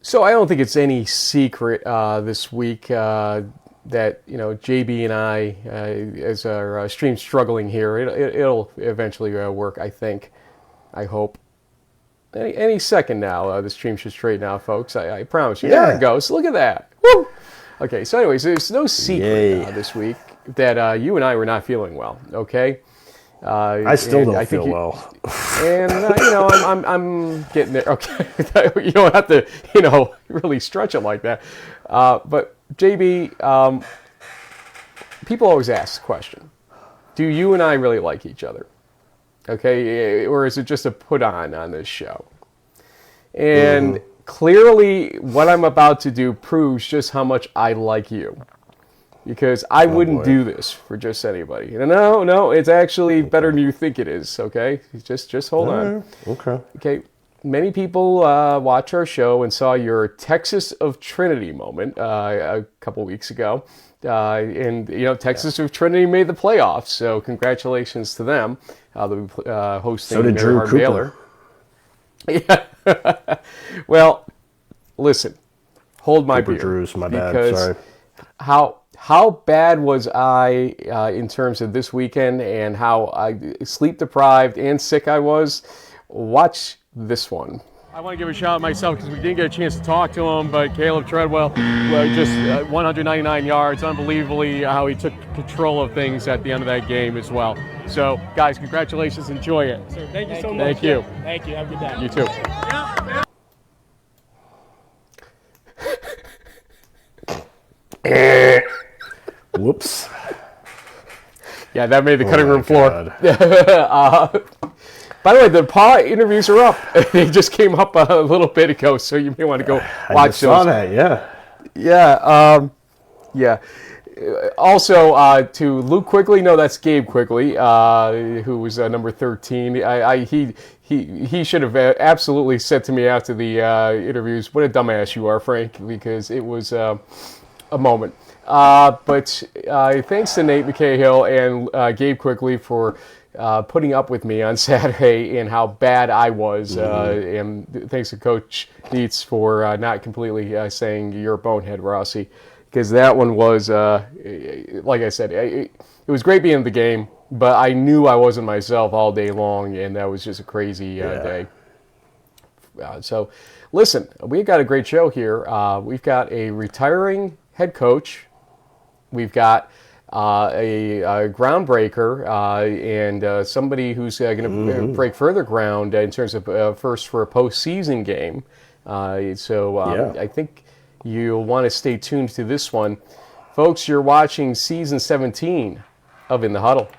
So I don't think it's any secret this week that JB and I, as our stream's struggling here, it'll eventually work. I think, I hope. Any second now, the stream should straighten out, folks. I promise you. Yeah. There it goes. Look at that. Woo! Okay. So, anyways, there's no secret this week that you and I were not feeling well. Okay. I still don't feel well. And, I'm getting there. Okay. You don't have to, really stretch it like that. But, JB, people always ask the question, do you and I really like each other? Okay. Or is it just a put on this show? And clearly what I'm about to do proves just how much I like you. Because I wouldn't do this for just anybody. No, it's actually better than you think it is, okay? Just hold on. Okay. Many people watch our show and saw your Texas of Trinity moment a couple weeks ago. Texas of Trinity made the playoffs, so congratulations to them. They'll be hosting Drew Cooper. Baylor. Yeah. Well, listen, hold my beer. Drew's my bad, sorry. How bad was I in terms of this weekend and how sleep deprived and sick I was? Watch this one. I want to give a shout out myself because we didn't get a chance to talk to him, but Caleb Treadwell, just 199 yards, unbelievably how he took control of things at the end of that game as well. So, guys, congratulations. Enjoy it. Sir, thank you so much. Thank you. Thank you. Have a good day. You too. Whoops. Yeah, that made the cutting room floor. By the way, the PA interviews are up. They just came up a little bit ago, so you may want to go watch those. I saw that, yeah. Yeah. Also, to Luke Quigley, no, that's Gabe Quigley, who was number 13. He should have absolutely said to me after the interviews, what a dumbass you are, Frank, because it was a moment. But thanks to Nate McCahill and Gabe Quigley for putting up with me on Saturday and how bad I was. And thanks to Coach Dietz for not completely saying you're a bonehead, Rossi. Because that one was, like I said, it was great being in the game, but I knew I wasn't myself all day long, and that was just a crazy day. So, listen, we've got a great show here. We've got a retiring head coach. We've got a groundbreaker and somebody who's going to break further ground in terms of first for a postseason game. I think you'll want to stay tuned to this one. Folks, you're watching Season 17 of In the Huddle.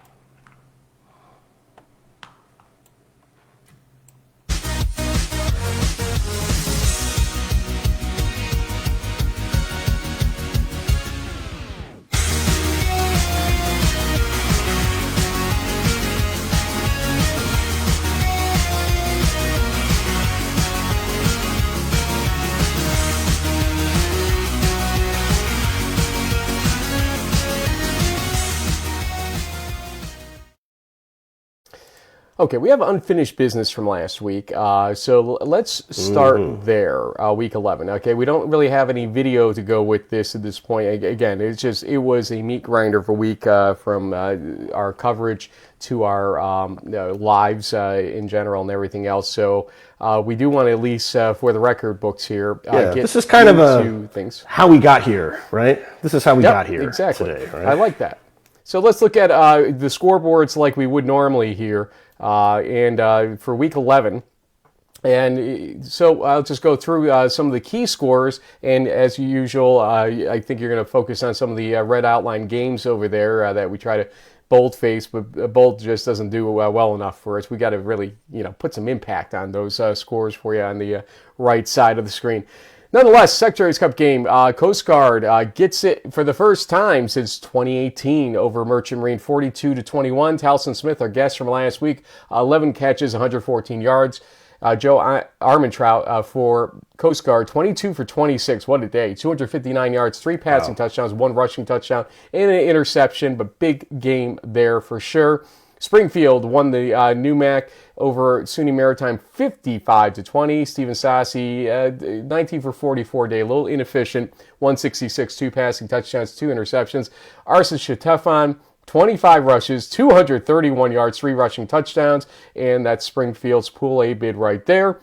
Okay, we have unfinished business from last week, so let's start there, week 11. Okay, we don't really have any video to go with this at this point. Again, it was a meat grinder of a week from our coverage to our lives in general and everything else. So we do want to at least, for the record books here, get this is kind of things. How we got here, right? This is how we got here exactly. Today, right? I like that. So let's look at the scoreboards like we would normally here. For week 11. And so I'll just go through some of the key scores. And as usual, I think you're going to focus on some of the red outline games over there that we try to boldface, but bold just doesn't do well enough for us. We got to really, put some impact on those scores for you on the right side of the screen. Nonetheless, Secretary's Cup game, Coast Guard gets it for the first time since 2018 over Merchant Marine 42-21. Towson Smith, our guest from last week, 11 catches, 114 yards. Joe Armentrout for Coast Guard, 22 for 26. What a day. 259 yards, 3 passing touchdowns, 1 rushing touchdown, and an interception, but big game there for sure. Springfield won the NUMAC over SUNY Maritime 55-20. Stephen Sassi, 19 for 44 day, a little inefficient, 166, 2 passing touchdowns, 2 interceptions. Arsa Shatefan, 25 rushes, 231 yards, 3 rushing touchdowns, and that's Springfield's Pool A bid right there.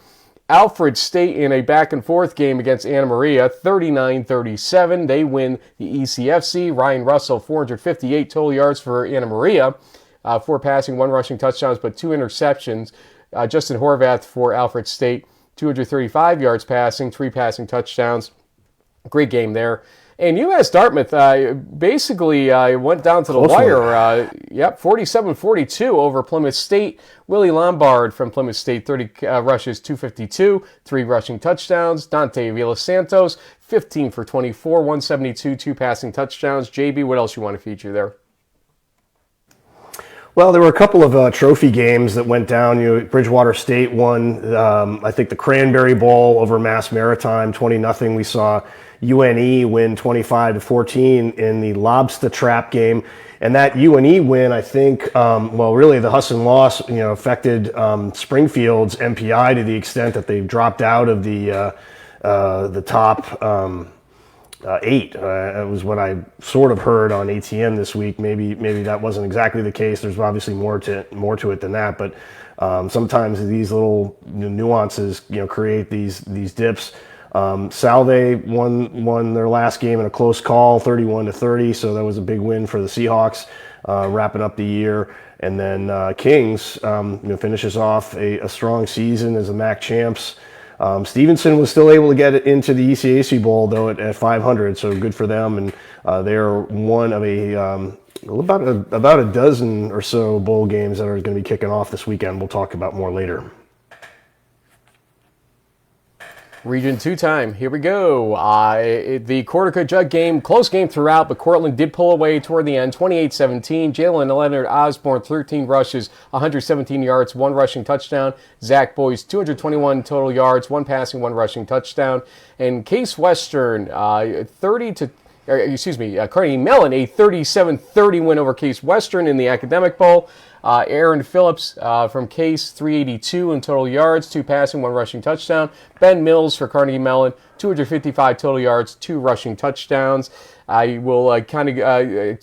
Alfred State in a back-and-forth game against Anna Maria, 39-37. They win the ECFC. Ryan Russell, 458 total yards for Anna Maria, 4 passing, 1 rushing touchdowns, but 2 interceptions. Justin Horvath for Alfred State, 235 yards passing, 3 passing touchdowns. Great game there. And UMass Dartmouth basically went down to the wire. 47-42 over Plymouth State. Willie Lombard from Plymouth State, 30 rushes, 252, 3 rushing touchdowns. Dante Villasantos, 15 for 24, 172, 2 passing touchdowns. JB, what else you want to feature there? Well, there were a couple of trophy games that went down. Bridgewater State won, I think, the Cranberry Bowl over Mass Maritime, 20-0. We saw UNE win 25-14 in the Lobster Trap game. And that UNE win, I think, really the Huss and loss, affected Springfield's MPI to the extent that they've dropped out of the top 8. It was what I sort of heard on ATM this week. Maybe that wasn't exactly the case. There's obviously more to it than that. But sometimes these little nuances, create these dips. Salve won their last game in a close call, 31-30. So that was a big win for the Seahawks, wrapping up the year. And then Kings finishes off a strong season as the MAC champs. Stevenson was still able to get into the ECAC Bowl, though, at 500, so good for them. And they're one of about a dozen or so bowl games that are going to be kicking off this weekend. We'll talk about more later. Region 2 time. Here we go. The Cortaca Jug game, close game throughout, but Cortland did pull away toward the end, 28-17. Jalen Leonard Osborne, 13 rushes, 117 yards, 1 rushing touchdown. Zach Boyce, 221 total yards, 1 passing, 1 rushing touchdown. And Case Western, Carnegie Mellon, a 37-30 win over Case Western in the Academic Bowl. Aaron Phillips from Case, 382 in total yards, 2 passing, 1 rushing touchdown. Ben Mills for Carnegie Mellon, 255 total yards, 2 rushing touchdowns. I will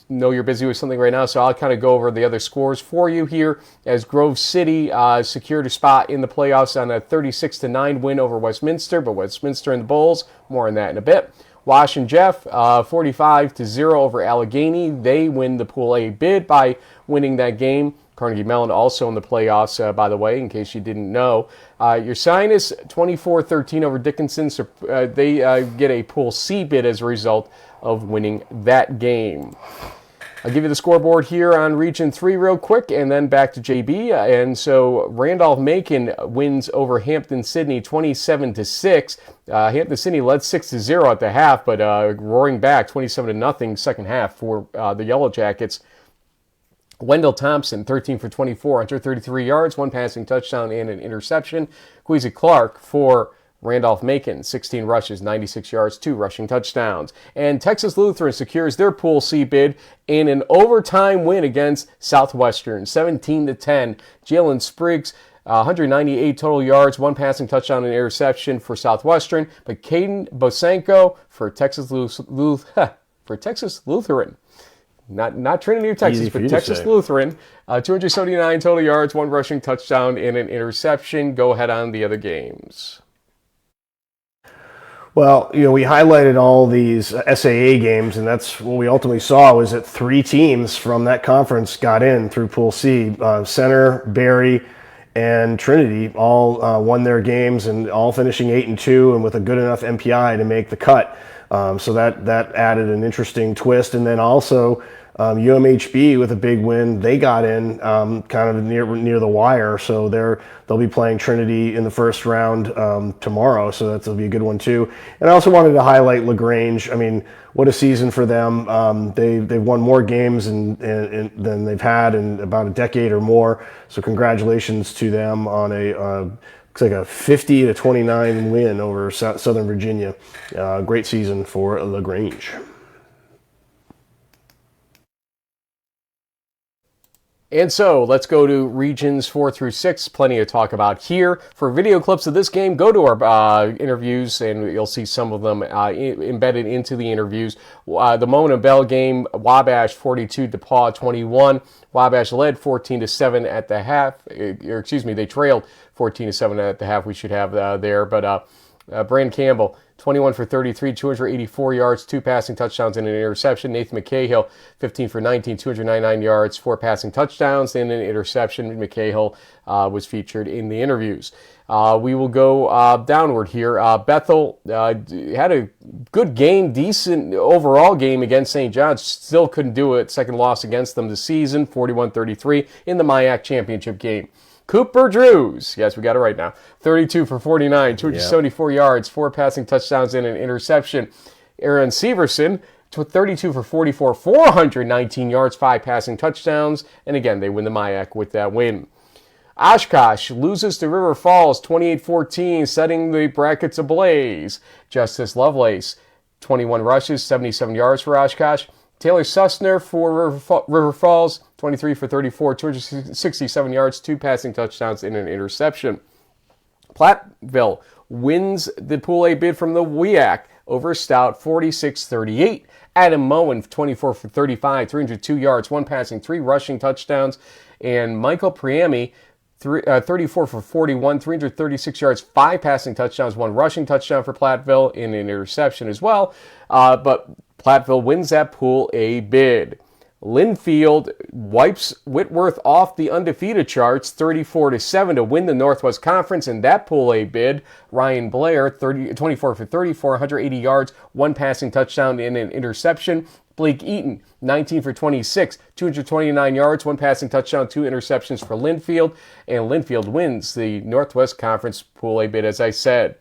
know you're busy with something right now, so I'll kind of go over the other scores for you here as Grove City secured a spot in the playoffs on a 36-9 win over Westminster, but Westminster and the Bulls, more on that in a bit. Wash and Jeff, 45-0 over Allegheny. They win the Pool A bid by winning that game. Carnegie Mellon also in the playoffs, by the way, in case you didn't know. Your Sinus, 24-13 over Dickinson. So, they get a Pool C bid as a result of winning that game. I'll give you the scoreboard here on Region 3 real quick, and then back to JB. And so Randolph-Macon wins over Hampton-Sydney 27-6. Hampton-Sydney led 6-0 at the half, but roaring back 27-0 second half for the Yellow Jackets. Wendell Thompson, 13 for 24, 133 yards, 1 passing touchdown and an interception. Queasy Clark for Randolph-Macon, 16 rushes, 96 yards, 2 rushing touchdowns. And Texas Lutheran secures their Pool C bid in an overtime win against Southwestern, 17-10. Jalen Spriggs, 198 total yards, 1 passing touchdown and interception for Southwestern. But Caden Bosanko for Texas Lutheran. Not Trinity or Texas, but Texas Lutheran. 279 total yards, 1 rushing touchdown, and an interception. Go ahead on the other games. Well, we highlighted all these SAA games, and that's what we ultimately saw was that 3 teams from that conference got in through Pool C. Center, Barry, and Trinity all won their games, and all finishing 8-2 and with a good enough MPI to make the cut. So that added an interesting twist. And then also UMHB with a big win. They got in kind of near the wire. So they'll be playing Trinity in the first round tomorrow. So that'll be a good one too. And I also wanted to highlight LaGrange. I mean, what a season for them. They've won more games than they've had in about a decade or more. So congratulations to them on looks like a 50-29 win over Southern Virginia. Great season for LaGrange. And so let's go to regions 4 through 6. Plenty to talk about here. For video clips of this game, go to our interviews, and you'll see some of them embedded into the interviews. The Mona Bell game, Wabash 42, DePaul 21. Wabash led 14-7 at the half. They trailed 14-7 at the half. We should have there, but Brand Campbell, 21 for 33, 284 yards, 2 passing touchdowns and an interception. Nathan McCahill, 15 for 19, 299 yards, 4 passing touchdowns and an interception. McCahill was featured in the interviews. We will go downward here. Bethel had a good game, decent overall game against St. John's. Still couldn't do it. Second loss against them this season, 41-33 in the MIAC championship game. Cooper Drews, yes, we got it right now, 32 for 49, 274 yards, 4 passing touchdowns and an interception. Aaron Severson, 32 for 44, 419 yards, 5 passing touchdowns, and again, they win the MIAC with that win. Oshkosh loses to River Falls 28-14, setting the brackets ablaze. Justice Lovelace, 21 rushes, 77 yards for Oshkosh. Taylor Sussner for River Falls, 23 for 34, 267 yards, 2 passing touchdowns, and an interception. Platteville wins the Pool A bid from the WIAC over Stout, 46-38. Adam Moen, 24 for 35, 302 yards, 1 passing, 3 rushing touchdowns. And Michael Priami, 34 for 41, 336 yards, 5 passing touchdowns, 1 rushing touchdown for Platteville, and an interception as well. But Platteville wins that Pool A bid. Linfield wipes Whitworth off the undefeated charts, 34-7 to win the Northwest Conference in that Pool A bid. Ryan Blair, 24 for 34, 180 yards, 1 passing touchdown and an interception. Blake Eaton, 19 for 26, 229 yards, 1 passing touchdown, 2 interceptions for Linfield. And Linfield wins the Northwest Conference Pool A bid, as I said.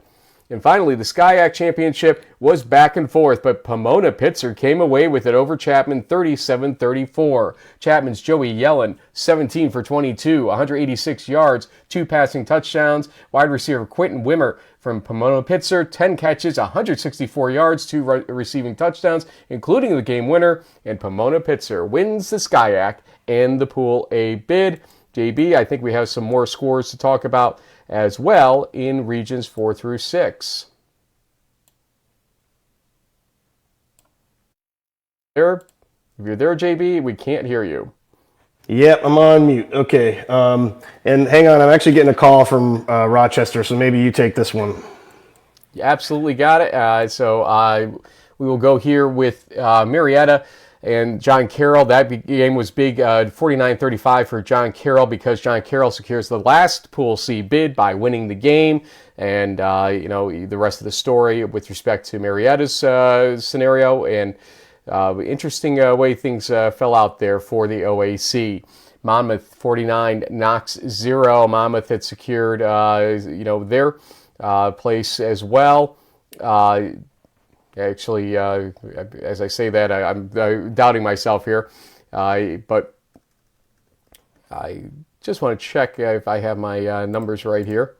And finally, the SCIAC Championship was back and forth, but Pomona Pitzer came away with it over Chapman 37-34. Chapman's Joey Yellen, 17 for 22, 186 yards, 2 passing touchdowns. Wide receiver Quentin Wimmer from Pomona Pitzer, 10 catches, 164 yards, 2 receiving touchdowns, including the game winner. And Pomona Pitzer wins the SCIAC and the Pool A bid. JB, I think we have some more scores to talk about as well in regions 4 through 6. If you're there, JB, we can't hear you. Yep, I'm on mute. Okay. And hang on, I'm actually getting a call from Rochester, so maybe you take this one. You absolutely got it. So we will go here with Marietta and John Carroll. That game was big, 49-35 for John Carroll, because John Carroll secures the last Pool C bid by winning the game. And, the rest of the story with respect to Marietta's scenario, and interesting way things fell out there for the OAC. Monmouth 49, Knox 0. Monmouth had secured, their place as well. Actually, as I say that, I'm doubting myself here. But I just want to check if I have my numbers right here.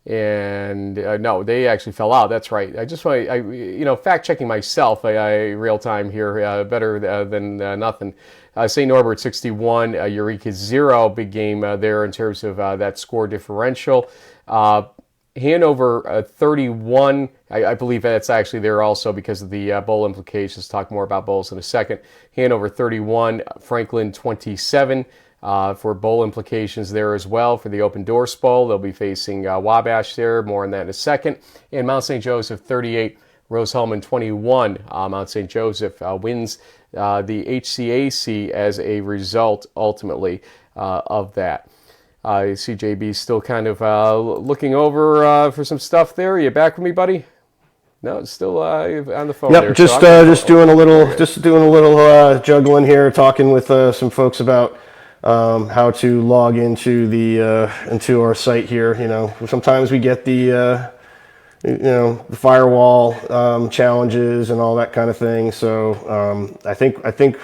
And no, they actually fell out. That's right. I just want to, fact checking myself. Real time here, better than nothing. St. Norbert 61, Eureka 0. Big game there in terms of that score differential. Hanover 31, I believe that's actually there also because of the bowl implications. Talk more about bowls in a second. Hanover 31, Franklin 27 for bowl implications there as well for the Open Doors Bowl. They'll be facing Wabash there. More on that in a second. And Mount St. Joseph 38, Rose-Hulman 21. Mount St. Joseph wins the HCAC as a result ultimately of that. CJB still kind of looking over for some stuff there. Are you back with me, buddy? No, it's still on the phone. Yep, there. just doing a little juggling here, talking with some folks about how to log into our site here. Sometimes we get the firewall challenges and all that kind of thing. So I think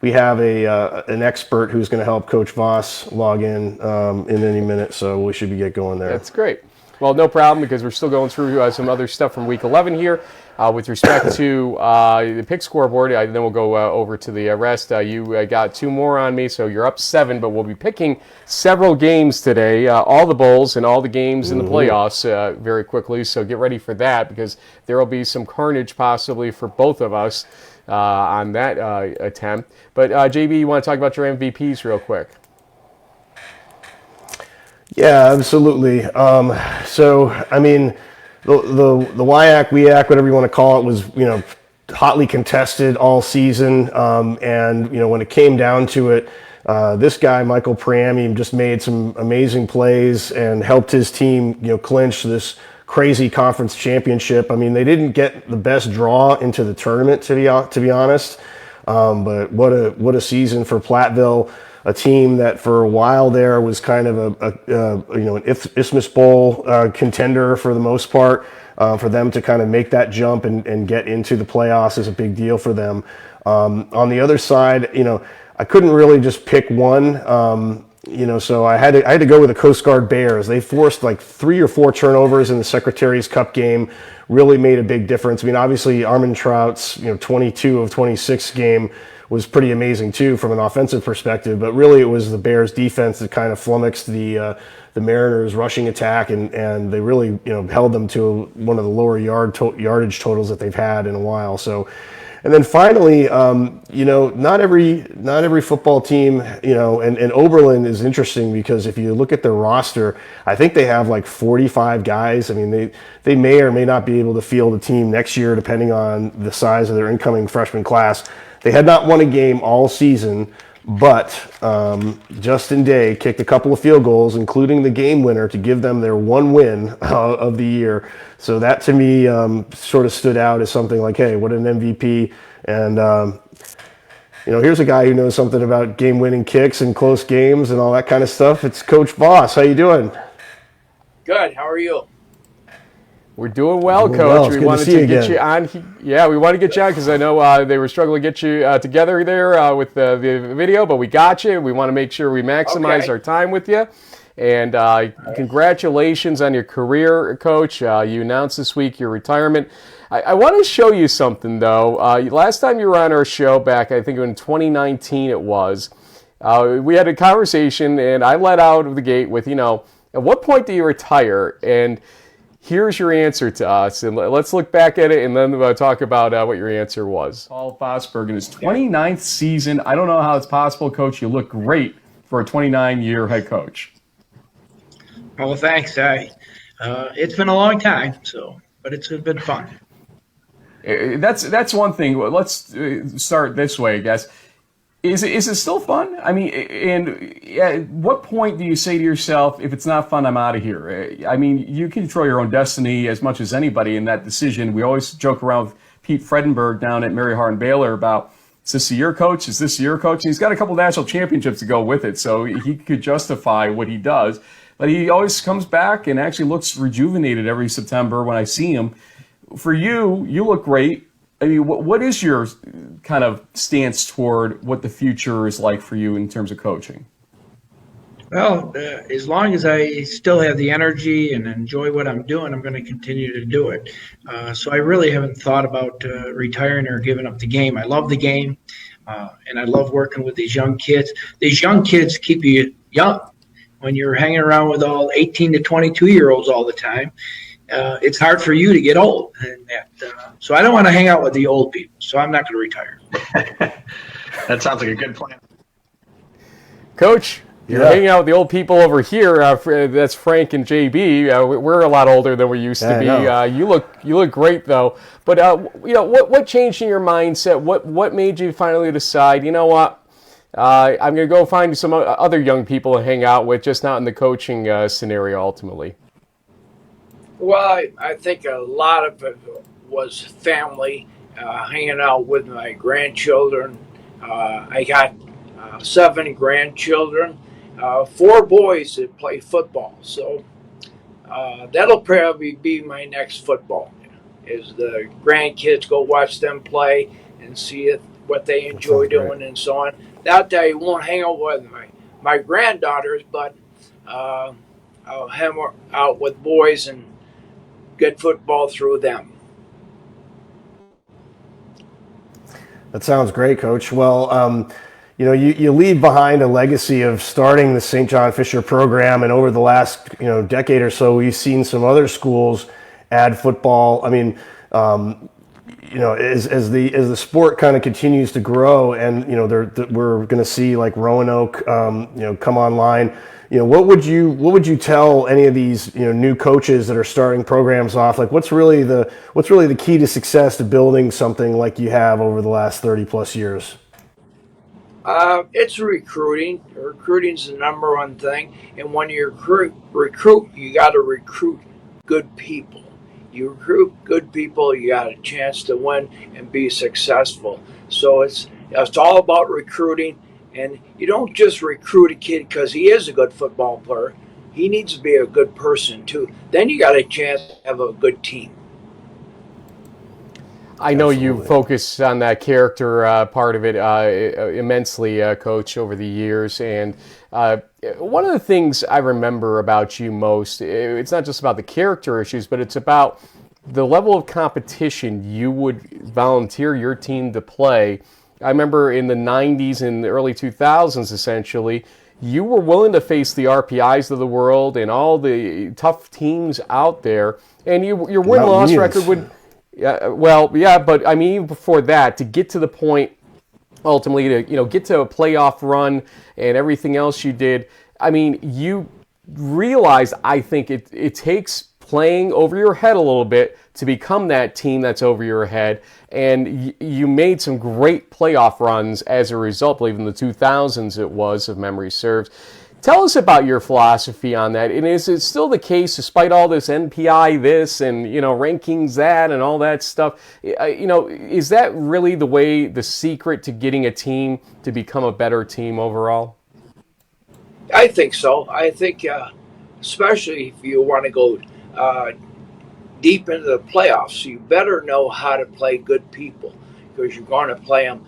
we have an expert who's going to help Coach Voss log in any minute, so we should get going there. That's great. Well, no problem, because we're still going through some other stuff from Week 11 here. With respect to the pick scoreboard, then we'll go over to the rest. You got 2 more on me, so you're up 7, but we'll be picking several games today, all the bowls and all the games in the playoffs very quickly, so get ready for that, because there will be some carnage possibly for both of us on that attempt. But JB, you want to talk about your MVPs real quick? Yeah, absolutely. So, I mean, the WIAC, WEAC, whatever you want to call it, was, hotly contested all season. And, when it came down to it, this guy, Michael Priami, just made some amazing plays and helped his team, clinch this crazy conference championship. I mean, they didn't get the best draw into the tournament, to be honest. But what a season for Platteville. A team that for a while there was kind of an Isthmus Bowl contender for the most part. For them to kind of make that jump and get into the playoffs is a big deal for them. On the other side, I couldn't really just pick one. So I had to go with the Coast Guard Bears. They forced like 3 or 4 turnovers in the Secretary's Cup game. Really made a big difference. I mean, obviously Armand Trout's 22 of 26 game was pretty amazing too from an offensive perspective, but really it was the Bears defense that kind of flummoxed the Mariners rushing attack, and they really held them to one of the lower yardage totals that they've had in a while. So, and then finally, not every football team, and Oberlin is interesting because if you look at their roster, I think they have like 45 guys. I mean, they may or may not be able to field a team next year depending on the size of their incoming freshman class. They had not won a game all season, but Justin Day kicked a couple of field goals, including the game winner, to give them their 1 win of the year. So that to me sort of stood out as something like, hey, what an MVP. And, here's a guy who knows something about game-winning kicks and close games and all that kind of stuff. It's Coach Voss. How you doing? Good. How are you? We're doing well, Coach. Well, we wanted to get you on. Yeah, we wanted to get you on because I know they were struggling to get you together there with the video, but we got you. We want to make sure we maximize our time with you. And congratulations on your career, Coach. You announced this week your retirement. I want to show you something, though. Last time you were on our show back, I think in 2019 it was, we had a conversation, and I let out of the gate with, at what point do you retire? And here's your answer to us, and let's look back at it, and then we'll talk about what your answer was. Paul Vosburgh in his 29th season. I don't know how it's possible, Coach. You look great for a 29-year head coach. Well, thanks. It's been a long time, but it's been fun. That's one thing. Let's start this way, I guess. Is it still fun? I mean, and at what point do you say to yourself, if it's not fun, I'm out of here? I mean, you control your own destiny as much as anybody in that decision. We always joke around with Pete Fredenberg down at Mary Hardin Baylor about, is this a year, coach? Is this a year, coach? And he's got a couple national championships to go with it, so he could justify what he does. But he always comes back and actually looks rejuvenated every September when I see him. For you, you look great. I mean, what is your kind of stance toward what the future is like for you in terms of coaching? Well, as long as I still have the energy and enjoy what I'm doing, I'm going to continue to do it. So I really haven't thought about retiring or giving up the game. I love the game, and I love working with these young kids. These young kids keep you young. When you're hanging around with all 18 to 22-year-olds all the time, it's hard for you to get old. So I don't want to hang out with the old people, so I'm not going to retire. That sounds like a good plan. Coach, you're hanging out with the old people over here. That's Frank and JB. We're a lot older than we used to be. You look great, though. But, what changed in your mindset? What made you finally decide, you know what, I'm going to go find some other young people to hang out with, just not in the coaching scenario ultimately? Well, I think a lot of it was family, hanging out with my grandchildren. I got 7 grandchildren, 4 boys that play football. So that'll probably be my next football, is the grandkids, go watch them play and see what they enjoy doing and so on. Not that I won't hang out with my granddaughters, but I'll hammer out with boys and get football through them. That sounds great, Coach. Well, you leave behind a legacy of starting the St. John Fisher program, and over the last decade or so, we've seen some other schools add football. I mean, as the sport kind of continues to grow, and we're going to see like Roanoke, come online. What would you tell any of these new coaches that are starting programs off? Like, what's really the key to success to building something like you have over the last 30 plus years? It's recruiting. Recruiting's the number one thing, and when you recruit, you got to recruit good people. You recruit good people, you got a chance to win and be successful. So it's all about recruiting, and you don't just recruit a kid because he is a good football player. He needs to be a good person too. Then you got a chance to have a good team. I know you focus on that character part of it immensely, Coach, over the years. And one of the things I remember about you most, it's not just about the character issues, but it's about the level of competition you would volunteer your team to play. I remember in the 90s and the early 2000s, essentially, you were willing to face the RPIs of the world and all the tough teams out there. And your win-loss record would... but I mean, even before that, to get to the point, ultimately, to get to a playoff run and everything else you did, I mean, you realized, I think it takes playing over your head a little bit to become that team that's over your head, and you made some great playoff runs as a result. I believe in the 2000s it was, if memory serves. Tell us about your philosophy on that, and is it still the case, despite all this NPI this and rankings that and all that stuff? Is that really the secret to getting a team to become a better team overall? I think so. I think, especially if you want to go deep into the playoffs, you better know how to play good people because you're going to play them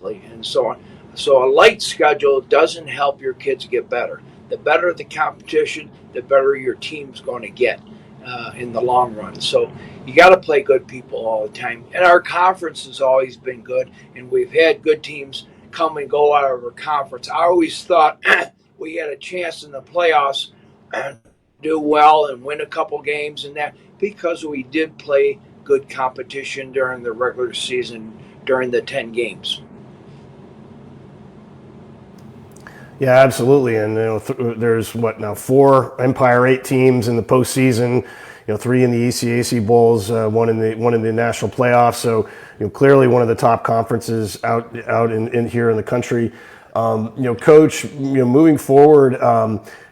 and so on. So a light schedule doesn't help your kids get better. The better the competition, the better your team's going to get in the long run. So you got to play good people all the time. And our conference has always been good, and we've had good teams come and go out of our conference. I always thought we had a chance in the playoffs to do well and win a couple games and that because we did play good competition during the regular season during the 10 games. Yeah, absolutely. And there's 4 Empire 8 teams in the postseason. 3 in the ECAC bowls, one in the national playoffs. So clearly one of the top conferences out in here in the country. Coach, moving forward,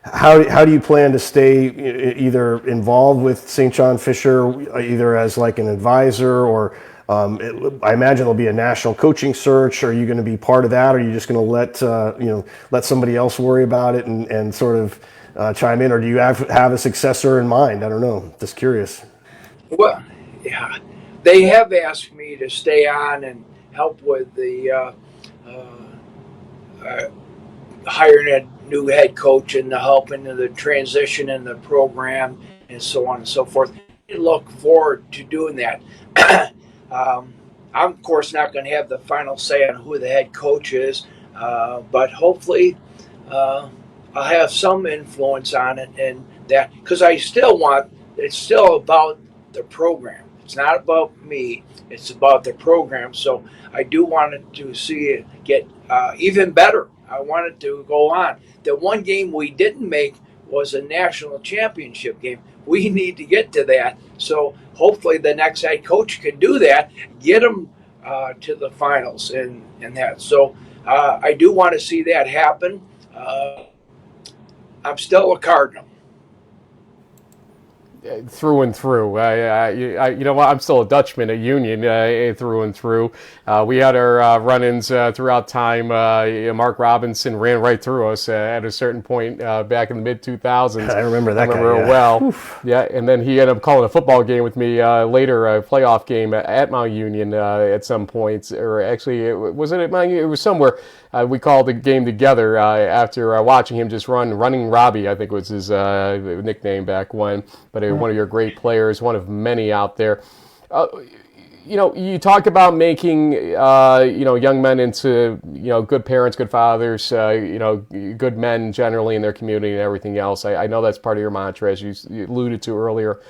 how do you plan to stay either involved with St. John Fisher, either as like an advisor or I imagine there'll be a national coaching search. Are you going to be part of that? Or are you just going to let somebody else worry about it and sort of chime in? Or do you have a successor in mind? I don't know. Just curious. Well, yeah, they have asked me to stay on and help with the hiring a new head coach and the helping in the transition in the program and so on and so forth. I look forward to doing that. I'm, of course, not going to have the final say on who the head coach is, but hopefully I'll have some influence on it and that because it's still about the program. It's not about me. It's about the program. So I do want it to see it get even better. I want it to go on. The one game we didn't make was a national championship game. We need to get to that. So hopefully the next head coach can do that, get them to the finals and that. So I do want to see that happen. I'm still a Cardinal. Through and through. I'm still a Dutchman at Union through and through. We had our run-ins throughout time. Mark Robinson ran right through us at a certain point back in the mid-2000s. I remember that guy. Well. Oof. Yeah, and then he ended up calling a football game with me later, a playoff game at Mount Union at some point. Or actually, was it at Mount Union? It was somewhere. we called the game together after watching him just running Robbie, I think was his nickname back when. But one of your great players, one of many out there. You talk about making young men into good parents, good fathers, good men generally in their community and everything else. I know that's part of your mantra, as you alluded to earlier.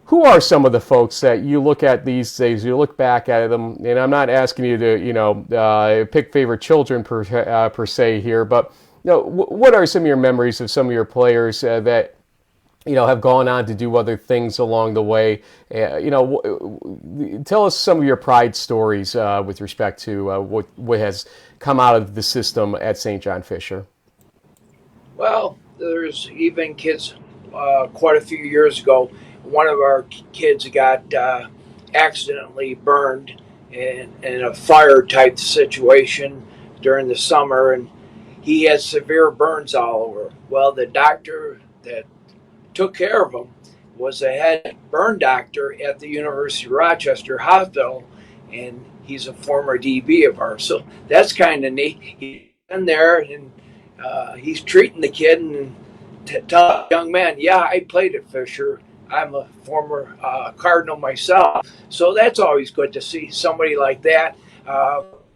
Who are some of the folks that you look at these days? You look back at them, and I'm not asking you to pick favorite children per se here, but what are some of your memories of some of your players that have gone on to do other things along the way? Tell us some of your pride stories with respect to what has come out of the system at St. John Fisher. Well, there's even kids quite a few years ago. One of our kids got accidentally burned in a fire type situation during the summer, and he had severe burns all over. Well, the doctor that took care of him was a head burn doctor at the University of Rochester Hospital, and he's a former DB of ours. So that's kind of neat. He's in there, and he's treating the kid and tell the young man, yeah, I played at Fisher. I'm a former Cardinal myself. So that's always good to see somebody like that.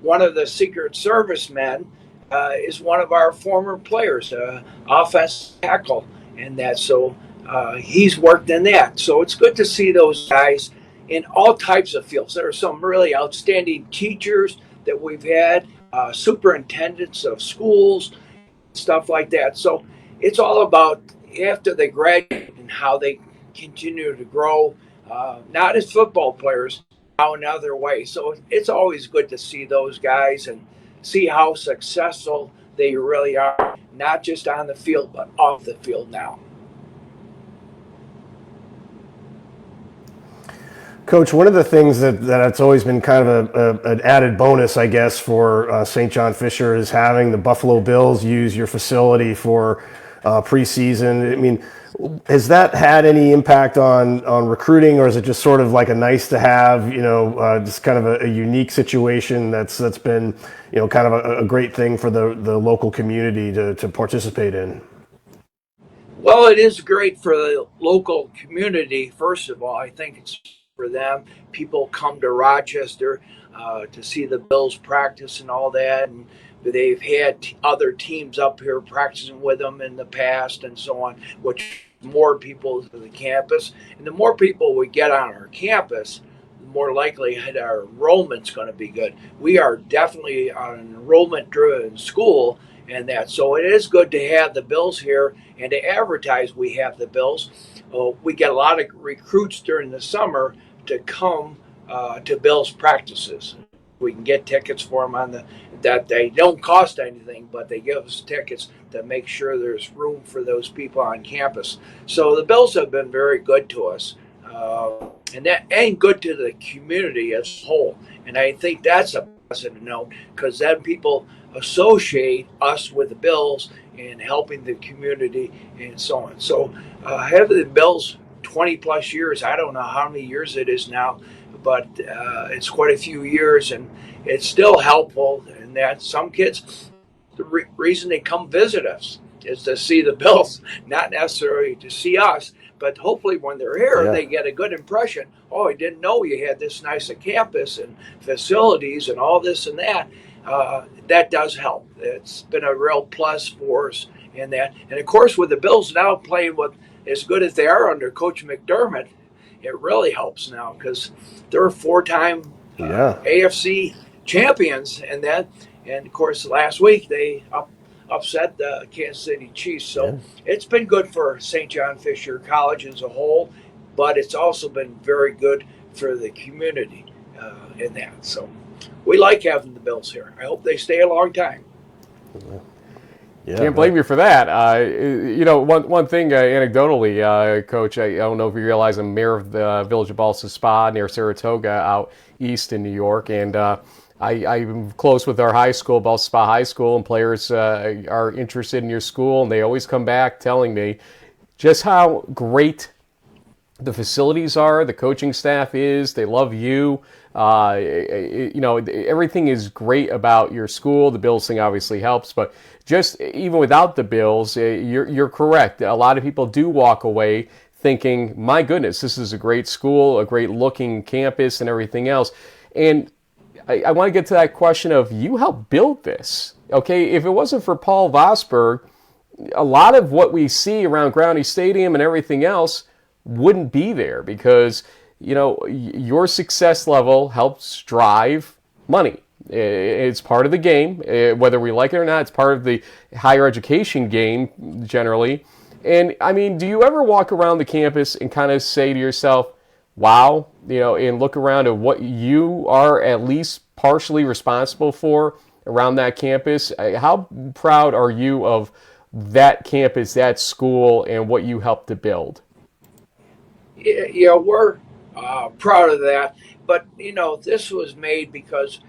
One of the Secret Service men is one of our former players, offensive tackle, and that. So he's worked in that. So it's good to see those guys in all types of fields. There are some really outstanding teachers that we've had, superintendents of schools, stuff like that. So it's all about after they graduate and how they continue to grow, not as football players, now in other ways. So it's always good to see those guys and see how successful they really are, not just on the field, but off the field now. Coach, one of the things that's always been kind of an added bonus, I guess, for St. John Fisher is having the Buffalo Bills use your facility for preseason. I mean, has that had any impact on recruiting, or is it just sort of like a nice to have, just kind of a unique situation that's been, kind of a great thing for the local community to participate in? Well, it is great for the local community. First of all, I think it's for them. People come to Rochester to see the Bills practice and all that, and they've had other teams up here practicing with them in the past and so on, which more people to the campus. And the more people we get on our campus, the more likely our enrollment's going to be good. We are definitely an enrollment-driven school, and that. So it is good to have the Bills here and to advertise we have the Bills. We get a lot of recruits during the summer to come to Bills practices. We can get tickets for them that they don't cost anything, but they give us tickets to make sure there's room for those people on campus. So the Bills have been very good to us, and good to the community as a whole. And I think that's a positive note, because then people associate us with the Bills and helping the community and so on. So having the Bills 20 plus years, I don't know how many years it is now, but it's quite a few years, and it's still helpful in that some kids, the reason they come visit us is to see the Bills, not necessarily to see us, but hopefully when they're here, they get a good impression. Oh, I didn't know you had this nice a campus and facilities and all this and that. That does help. It's been a real plus for us in that. And of course, with the Bills now playing with as good as they are under Coach McDermott, it really helps now, because they're four-time AFC champions and that. And of course, last week they upset the Kansas City Chiefs. So it's been good for St. John Fisher College as a whole, but it's also been very good for the community in that. So we like having the Bills here. I hope they stay a long time. Yeah, can't blame you for that. One thing anecdotally, Coach, I don't know if you realize I'm mayor of the Village of Balsas Spa near Saratoga out east in New York, and I'm close with our high school, Balsas Spa High School, and players are interested in your school, and they always come back telling me just how great the facilities are, the coaching staff is, they love you. Everything is great about your school. The Bills thing obviously helps, but just even without the Bills, you're correct. A lot of people do walk away thinking, my goodness, this is a great school, a great looking campus and everything else. And I want to get to that question of, you helped build this. Okay, if it wasn't for Paul Vosburgh, a lot of what we see around Groundy Stadium and everything else wouldn't be there, because your success level helps drive money. It's part of the game, whether we like it or not. It's part of the higher education game generally. And I mean, do you ever walk around the campus and kind of say to yourself, wow, and look around at what you are at least partially responsible for around that campus? How proud are you of that campus, that school, and what you helped to build? Yeah, we're proud of that. But, this was made because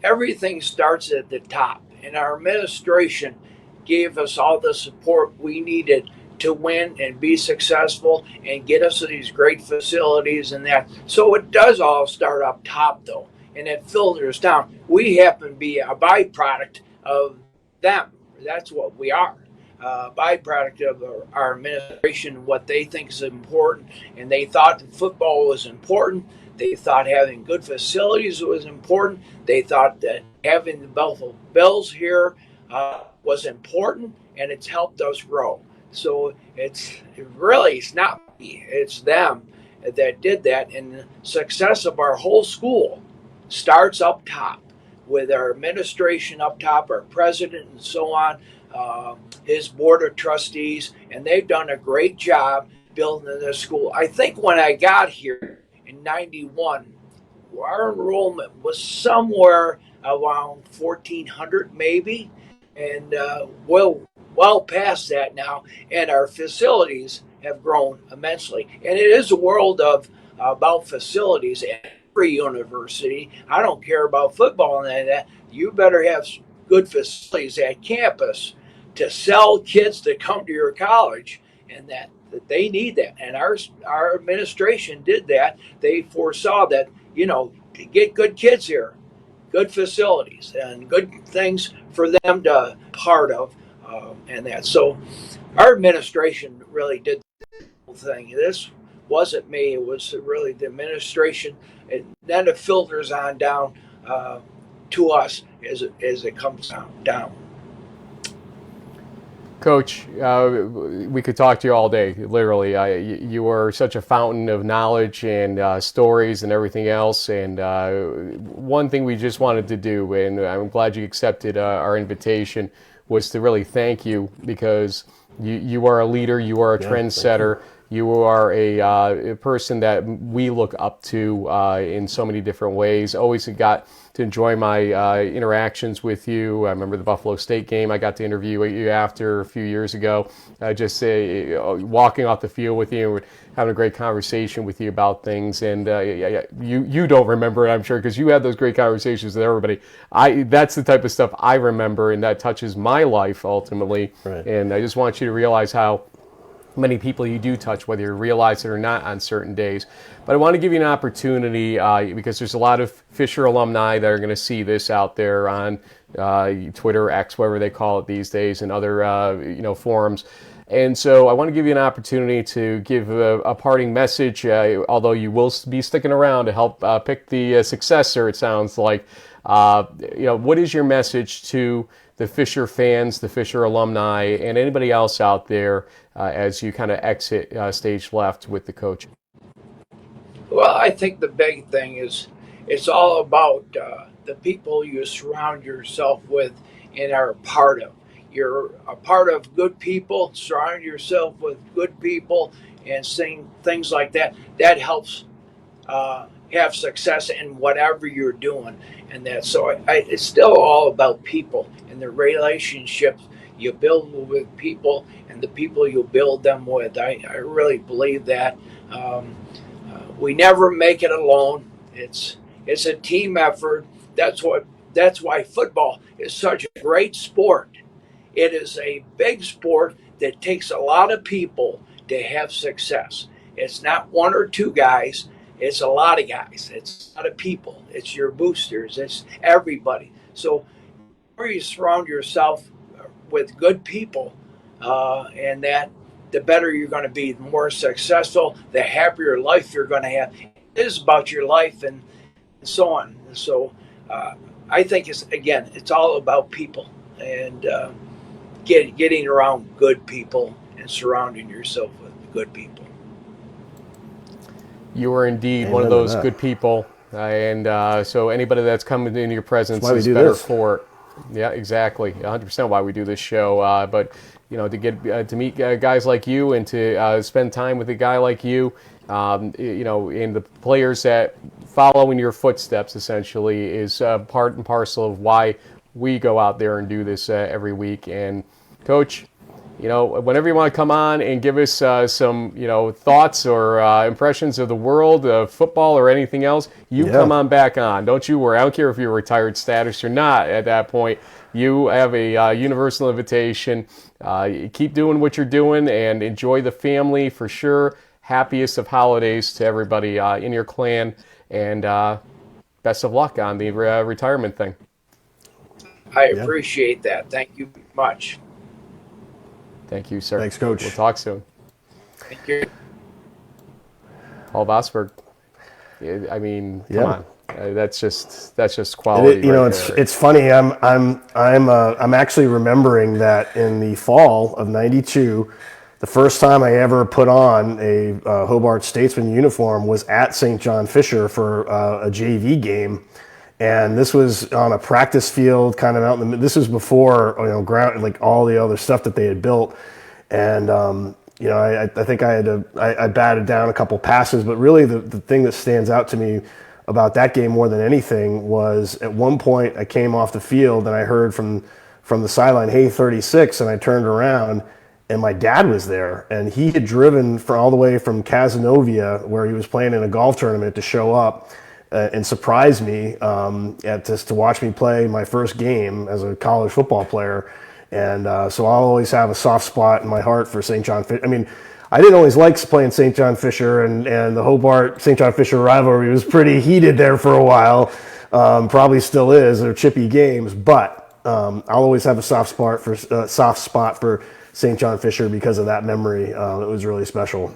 everything starts at the top. And our administration gave us all the support we needed to win and be successful and get us to these great facilities and that. So it does all start up top, though, and it filters down. We happen to be a byproduct of them. That's what we are. Byproduct of our administration, what they think is important, and they thought that football was important. They thought having good facilities was important. They thought that having the Buffalo Bills here was important, and it's helped us grow. So it's not me, it's them that did that, and the success of our whole school starts up top with our administration up top, our president, and so on. His board of trustees, and they've done a great job building this school. I think when I got here in 91, our enrollment was somewhere around 1,400 maybe, and well past that now, and our facilities have grown immensely. And it is a world of about facilities at every university. I don't care about football and that. You better have good facilities at campus to sell kids to come to your college, and that they need that. And our administration did that. They foresaw that, to get good kids here, good facilities, and good things for them to part of, and that. So our administration really did the whole thing. This wasn't me. It was really the administration. And then it filters on down to us as it comes down. Coach, we could talk to you all day, literally. You are such a fountain of knowledge and stories and everything else. And one thing we just wanted to do, and I'm glad you accepted our invitation, was to really thank you, because you are a leader, you are a trendsetter, you are a person that we look up to in so many different ways. Always got to enjoy my interactions with you. I remember the Buffalo State game. I got to interview you after a few years ago. Just walking off the field with you and having a great conversation with you about things. And you don't remember it, I'm sure, because you had those great conversations with everybody. That's the type of stuff I remember, and that touches my life ultimately. Right. And I just want you to realize how many people you do touch, whether you realize it or not on certain days. But I want to give you an opportunity because there's a lot of Fisher alumni that are going to see this out there on Twitter, X, whatever they call it these days, and other forums. And so I want to give you an opportunity to give a parting message, although you will be sticking around to help pick the successor, it sounds like. What is your message to the Fisher fans, the Fisher alumni, and anybody else out there as you kind of exit stage left with the coach? Well, I think the big thing is it's all about the people you surround yourself with and are a part of. You're a part of good people, surround yourself with good people, and saying things like that. That helps have success in whatever you're doing. And that, so it's still all about people and the relationships you build with people and the people you build them with. I really believe that. We never make it alone. It's a team effort. That's why football is such a great sport. It is a big sport that takes a lot of people to have success. It's not one or two guys. It's a lot of guys. It's a lot of people. It's your boosters. It's everybody. So the more you surround yourself with good people, and that the better you're going to be, the more successful, the happier life you're going to have. It is about your life and so on. So I think it's all about people and getting around good people and surrounding yourself with good people. You are indeed one of those good people, and so anybody that's coming into your presence is better for it. Yeah, exactly. 100% why we do this show. But to get to meet guys like you and to spend time with a guy like you, and the players that follow in your footsteps essentially is part and parcel of why we go out there and do this every week. And Coach, whenever you want to come on and give us some, thoughts or impressions of the world of football or anything else, come on back on. Don't you worry. I don't care if you're retired status or not at that point. You have a universal invitation. Keep doing what you're doing and enjoy the family for sure. Happiest of holidays to everybody in your clan, and best of luck on the retirement thing. I appreciate that. Thank you much. Thank you, sir. Thanks, Coach. We'll talk soon. Thank you. Paul Vosburgh. I mean, come on. That's just quality. It's funny. I'm actually remembering that in the fall of '92, the first time I ever put on a Hobart Statesman uniform was at St. John Fisher for a JV game. And this was on a practice field, kind of out in the. This was before ground, like all the other stuff that they had built, and I think I batted down a couple passes, but really the thing that stands out to me about that game more than anything was at one point I came off the field and I heard from the sideline, "Hey, 36," and I turned around and my dad was there, and he had driven all the way from Cazenovia, where he was playing in a golf tournament, to show up and surprise me to watch me play my first game as a college football player. And so I'll always have a soft spot in my heart for St. John Fisher. I mean, I didn't always like playing St. John Fisher, and the Hobart-St. John Fisher rivalry was pretty heated there for a while. Probably still is. They're chippy games, but I'll always have a soft spot for St. John Fisher because of that memory. It was really special.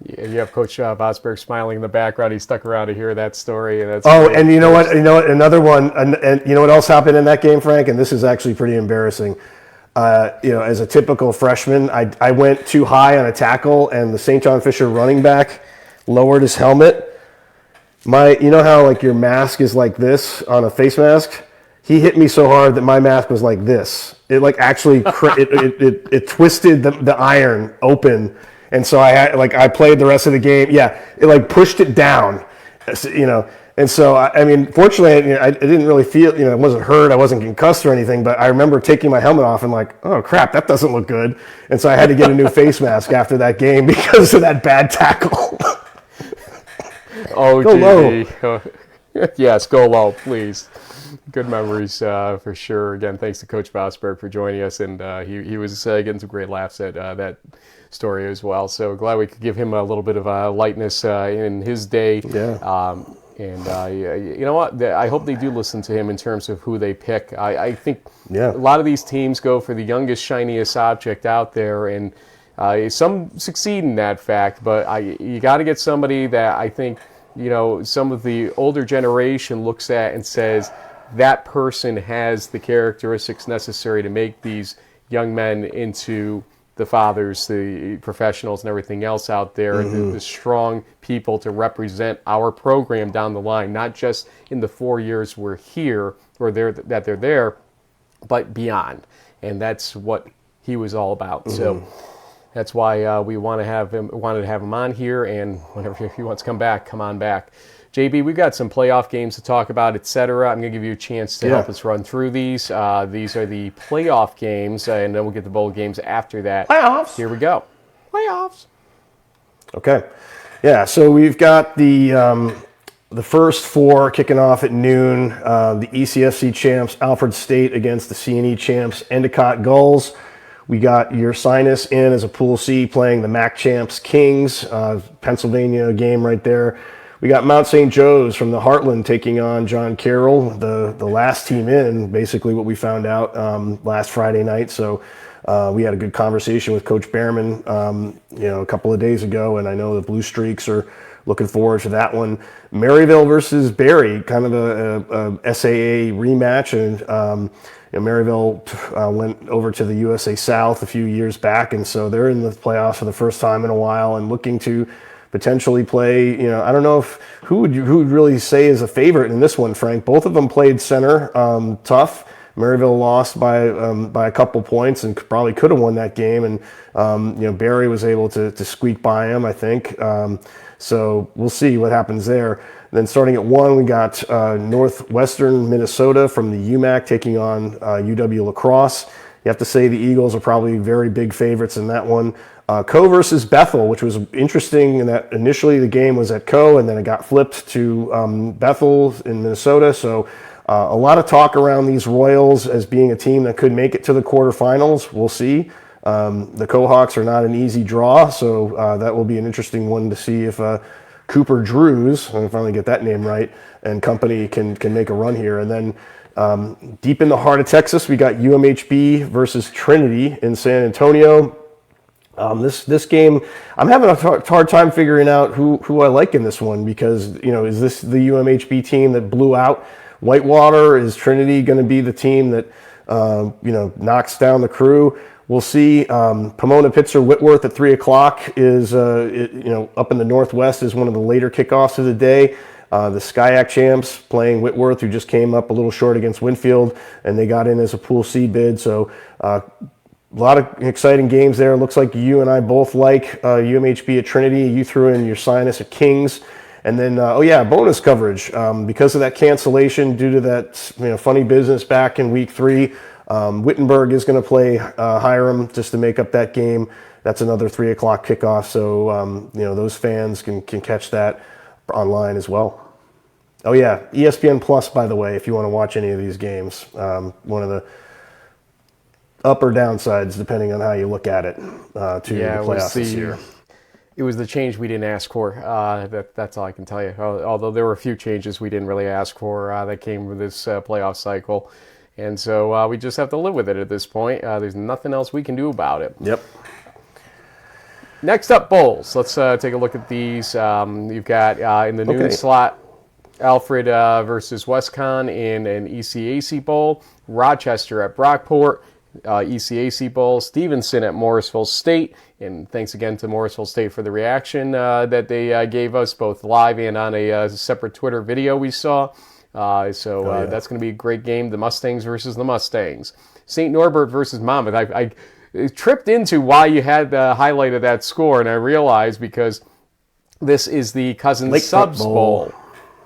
Yeah, you have Coach Vosburgh smiling in the background. He stuck around to hear that story. And and you know what? Another one. And you know what else happened in that game, Frank? And this is actually pretty embarrassing. As a typical freshman, I went too high on a tackle, and the St. John Fisher running back lowered his helmet. You know how like your mask is like this on a face mask? He hit me so hard that my mask was like this. It like actually it twisted the iron open. And so I played the rest of the game. Yeah, it like pushed it down, And so I mean, fortunately, I didn't really feel, I wasn't hurt, I wasn't concussed or anything. But I remember taking my helmet off and like, oh crap, that doesn't look good. And so I had to get a new face mask after that game because of that bad tackle. Oh, go low. Yes, go low, please. Good memories for sure. Again, thanks to Coach Vosburgh for joining us, and he was getting some great laughs at that story as well. So glad we could give him a little bit of lightness in his day. Yeah. You know what? I hope they do listen to him in terms of who they pick. I think a lot of these teams go for the youngest, shiniest object out there, and some succeed in that fact. But you got to get somebody that I think some of the older generation looks at and says that person has the characteristics necessary to make these young men into the fathers, the professionals, and everything else out there, and the strong people to represent our program down the line, not just in the 4 years we're here or they're there, but beyond. And that's what he was all about. So that's why we wanted to have him on here, and whenever he wants to come back, come on back. JB, we've got some playoff games to talk about, etc. I'm going to give you a chance to help us run through these. These are the playoff games, and then we'll get the bowl games after that. Playoffs. Here we go. Playoffs. Okay. Yeah, so we've got the first four kicking off at noon. The ECFC champs, Alfred State, against the CNE champs, Endicott Gulls. We got your Sinus in as a Pool C playing the MAC Champs Kings, Pennsylvania game right there. We got Mount St. Joe's from the Heartland taking on John Carroll, the last team in, basically what we found out last Friday night. So we had a good conversation with Coach Behrman, a couple of days ago, and I know the Blue Streaks are looking forward to that one. Maryville versus Barry, kind of a SAA rematch, and Maryville went over to the USA South a few years back, and so they're in the playoffs for the first time in a while and looking to potentially play. I don't know who would really say is a favorite in this one, Frank. Both of them played center tough. Maryville lost by a couple points and probably could have won that game, and Barry was able to squeak by him, I think. So we'll see what happens there. Then starting at 1, we got Northwestern Minnesota from the UMAC taking on UW La Crosse. You have to say the Eagles are probably very big favorites in that one. Co versus Bethel, which was interesting in that initially the game was at Co, and then it got flipped to Bethel in Minnesota. So a lot of talk around these Royals as being a team that could make it to the quarterfinals. We'll see. The Co-Hawks are not an easy draw, so that will be an interesting one to see if Cooper Drews, I finally get that name right, and company can make a run here. And then deep in the heart of Texas, we got UMHB versus Trinity in San Antonio. This game, I'm having a hard time figuring out who I like in this one, because is this the UMHB team that blew out Whitewater? Is Trinity going to be the team that knocks down the Crew? We'll see. Pomona Pitzer Whitworth at 3:00 is up in the Northwest, is one of the later kickoffs of the day. The SCIAC champs playing Whitworth, who just came up a little short against Winfield, and they got in as a Pool C bid. So a lot of exciting games there. Looks like you and I both like UMHB at Trinity. You threw in your Sinus at Kings. And then, bonus coverage. Because of that cancellation due to that funny business back in week 3, Wittenberg is going to play Hiram just to make up that game. That's another 3:00 kickoff. So, those fans can catch that online as well. Oh, yeah. ESPN Plus, by the way, if you want to watch any of these games. One of the up or downsides, depending on how you look at it, to the playoffs this year. It was the change we didn't ask for. That's all I can tell you. Although there were a few changes we didn't really ask for that came with this playoff cycle. And so we just have to live with it at this point. There's nothing else we can do about it. Yep. Next up, bowls. Let's take a look at these. You've got in the noon slot, Alfred versus Westcon in an ECAC bowl. Rochester at Brockport, ECAC bowl. Stevenson at Morrisville State. And thanks again to Morrisville State for the reaction that they gave us, both live and on a separate Twitter video we saw. That's going to be a great game. The Mustangs versus the Mustangs. St. Norbert versus Monmouth. I tripped into why you had highlighted that score, and I realized because this is the Cousins Subs Bowl.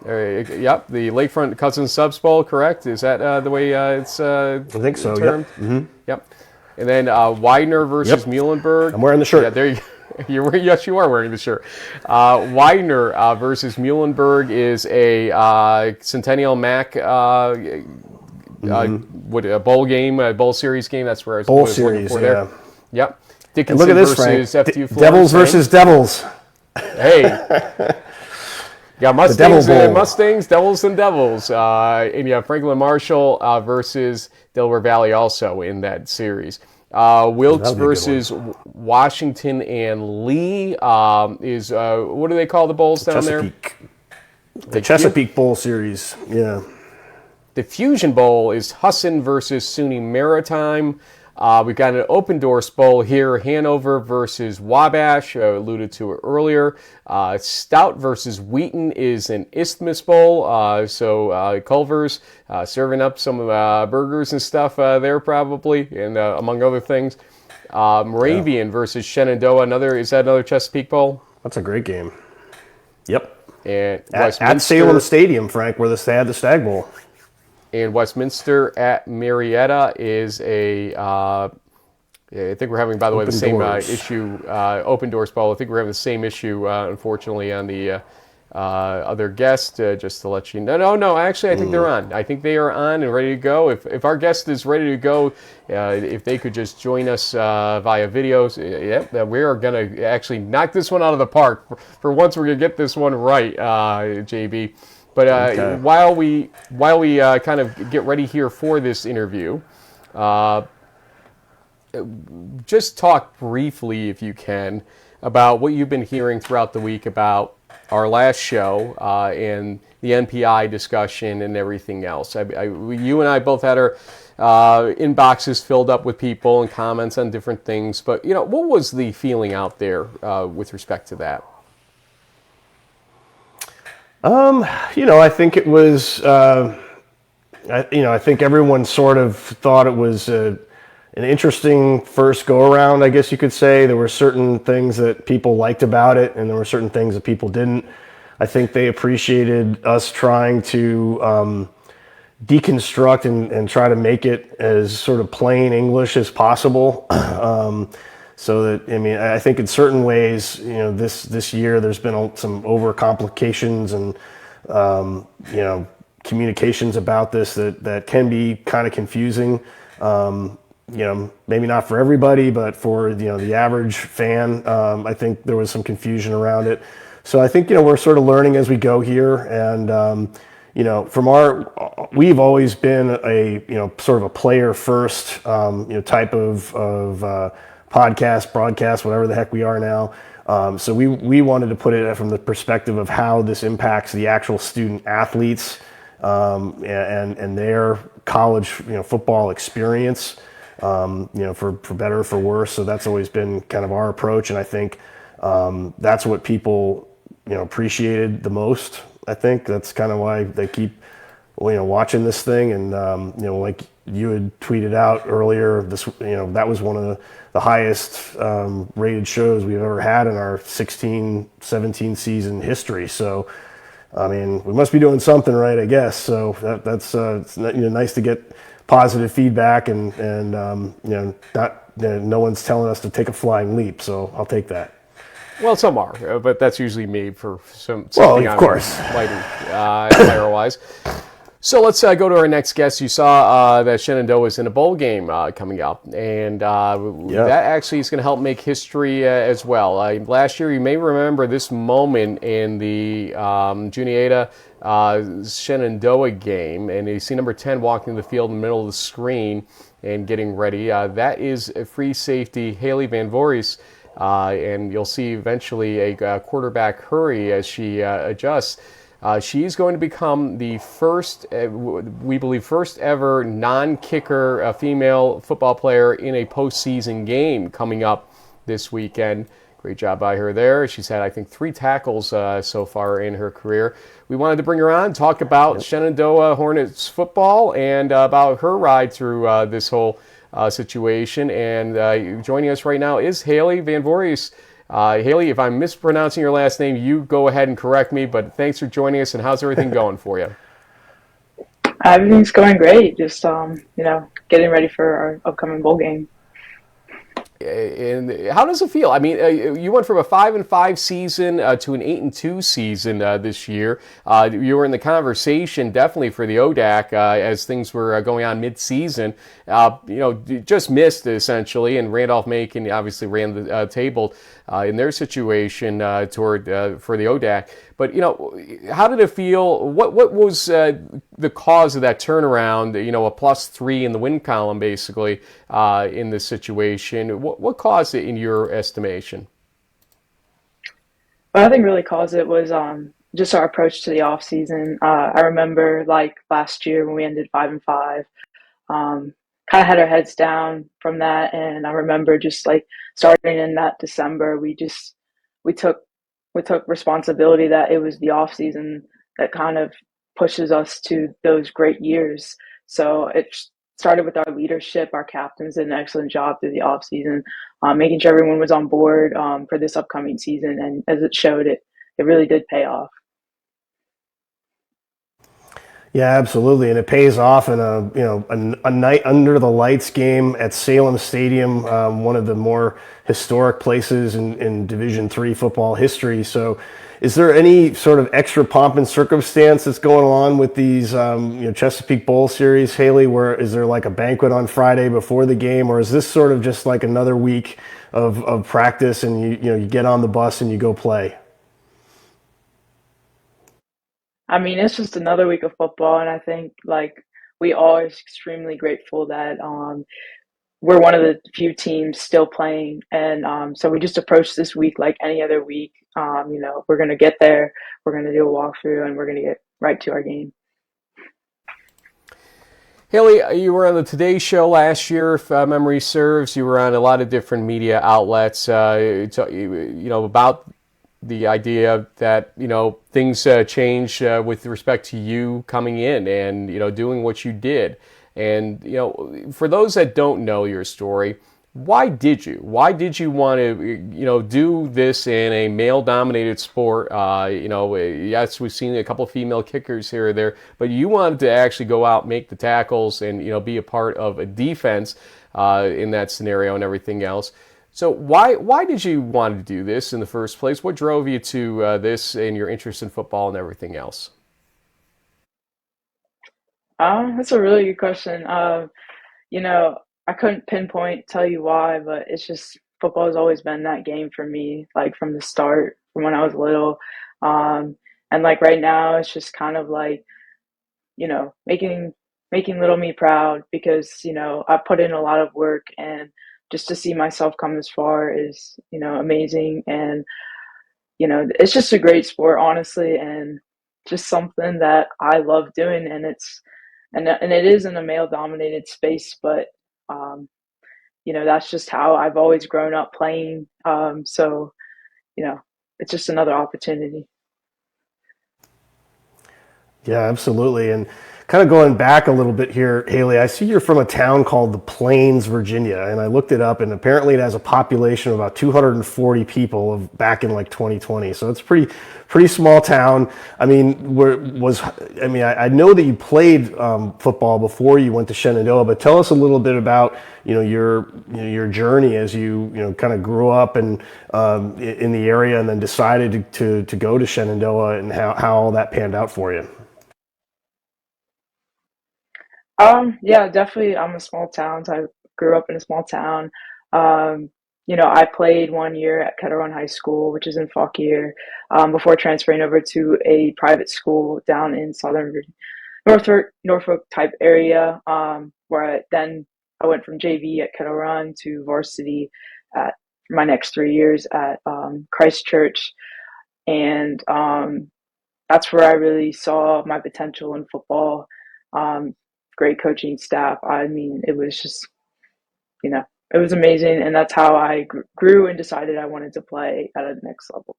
Yep, the Lakefront Cousins Subs Bowl, correct? Is that the way it's I think so, termed? Yep. Mm-hmm. Yep. And then Widener versus Muhlenberg. I'm wearing the shirt. Yeah, there you go. Yes, you are wearing the shirt. Widener versus Muhlenberg is a Centennial Mac a bowl game, a bowl series game. That's where I was bowl looking series, for there. Yep. Dickinson look at this, versus Frank. FTU Florence. Devils versus Devils. Hey. Yeah, Mustangs and Mustangs, Devils and Devils. And you have Franklin Marshall versus Delaware Valley also in that series. Wilkes versus Washington and Lee is, what do they call the bowls down there? The Chesapeake Bowl series, yeah. The Fusion Bowl is Husson versus SUNY Maritime. We've got an Open Doors Bowl here, Hanover versus Wabash, alluded to it earlier. Stout versus Wheaton is an Isthmus Bowl, so Culver's serving up some burgers and stuff there probably, and among other things. Moravian versus Shenandoah, is that another Chesapeake Bowl? That's a great game. Yep. And at Salem Stadium, Frank, where they had the Stag Bowl. And Westminster at Marietta is I think we're having, by the way, the same issue, Open Doors Bowl. I think we're having the same issue, unfortunately, on the other guest, just to let you know. No, actually, I think they're on. I think they are on and ready to go. If our guest is ready to go, if they could just join us via videos, we are going to actually knock this one out of the park. For once, we're going to get this one right, JB. But Okay. while we kind of get ready here for this interview, just talk briefly, if you can, about what you've been hearing throughout the week about our last show and the NPI discussion and everything else. You and I both had our inboxes filled up with people and comments on different things. But, what was the feeling out there with respect to that? I think it was, I think everyone sort of thought it was an interesting first go-around, I guess you could say. There were certain things that people liked about it, and there were certain things that people didn't. I think they appreciated us trying to deconstruct and try to make it as sort of plain English as possible. So that, I think in certain ways, this year there's been some overcomplications and, communications about this that can be kind of confusing. Maybe not for everybody, but for, the average fan, I think there was some confusion around it. So I think, we're sort of learning as we go here. And, we've always been a, sort of a player first, type of podcast, broadcast, whatever the heck we are now. So we wanted to put it from the perspective of how this impacts the actual student athletes, and their college, football experience, for better or for worse. So that's always been kind of our approach. And I think, that's what people, appreciated the most. I think that's kind of why they keep, watching this thing. And, like you had tweeted out earlier, that was one of the highest rated shows we've ever had in our 16-17 season history. So, we must be doing something right, I guess. So that's it's nice to get positive feedback, and no one's telling us to take a flying leap. So I'll take that. Well, some are, but that's usually me for some. Well, of course, player-wise. So let's go to our next guest. You saw that Shenandoah is in a bowl game coming up, and that actually is going to help make history as well. Last year, you may remember this moment in the Juniata Shenandoah game, and you see number 10 walking the field in the middle of the screen and getting ready. That is free safety Haley Van Voorhis. And you'll see eventually a quarterback hurry as she adjusts. She's going to become the first, we believe, first ever non-kicker female football player in a postseason game coming up this weekend. Great job by her there. She's had, I think, 3 tackles so far in her career. We wanted to bring her on, talk about Shenandoah Hornets football and about her ride through this whole situation. And joining us right now is Haley Van Voorhis. Haley, if I'm mispronouncing your last name, you go ahead and correct me, but thanks for joining us, and how's everything going for you? Everything's going great. Just, getting ready for our upcoming bowl game. And how does it feel? You went from a 5-5 season to an 8-2 season this year. You were in the conversation definitely for the ODAC as things were going on mid-season. Just missed essentially, and Randolph-Macon obviously ran the table in their situation for the ODAC. But how did it feel? What was the cause of that turnaround? A +3 in the win column, basically, in this situation. What caused it, in your estimation? What I think really caused it was just our approach to the off season. I remember last year when we ended 5-5, kind of had our heads down from that, and I remember just starting in that December, we took responsibility that it was the off season that kind of pushes us to those great years. So it started with our leadership. Our captains did an excellent job through the off season, making sure everyone was on board for this upcoming season. And as it showed, it really did pay off. Yeah, absolutely, and it pays off in a night under the lights game at Salem Stadium, one of the more historic places in Division III football history. So, is there any sort of extra pomp and circumstance that's going on with these Chesapeake Bowl series, Haley? Where is there like a banquet on Friday before the game, or is this sort of just like another week of practice and you get on the bus and you go play? I mean, it's just another week of football, and I think like we all are extremely grateful that we're one of the few teams still playing, and so we just approach this week like any other week. We're gonna get there, we're gonna do a walkthrough, and we're gonna get right to our game. Haley, you were on the Today Show last year, if memory serves. You were on a lot of different media outlets, about the idea that things changed with respect to you coming in and doing what you did. And for those that don't know your story, why did you want to do this in a male-dominated sport? Yes, we've seen a couple of female kickers here or there, but you wanted to actually go out, make the tackles, and be a part of a defense in that scenario and everything else. So why did you want to do this in the first place? What drove you to this and your interest in football and everything else? That's a really good question. I couldn't tell you why, but it's just football has always been that game for me, like from the start, from when I was little. And like right now, it's just kind of like, making little me proud because, I put in a lot of work, and just to see myself come this far is, amazing. And, it's just a great sport, honestly, and just something that I love doing. And it is in a male dominated space, but, that's just how I've always grown up playing. So, you know, it's just another opportunity. Yeah, absolutely. And kind of going back a little bit here, Haley, I see you're from a town called the Plains, Virginia, and I looked it up, and apparently it has a population of about 240 people back in like 2020. So it's pretty small town. I mean, I know that you played football before you went to Shenandoah, but tell us a little bit about your journey as you kind of grew up and in the area, and then decided to go to Shenandoah, and how all that panned out for you. Yeah, definitely. I'm a small town, so I grew up in a small town. I played 1 year at Kettle Run High School, which is in Fauquier, before transferring over to a private school down in southern Norfolk type area, then I went from JV at Kettle Run to varsity at my next 3 years at Christchurch, and that's where I really saw my potential in football. Um, Great coaching staff. I mean, it was just, you know, it was amazing. And that's how I grew and decided I wanted to play at a next level.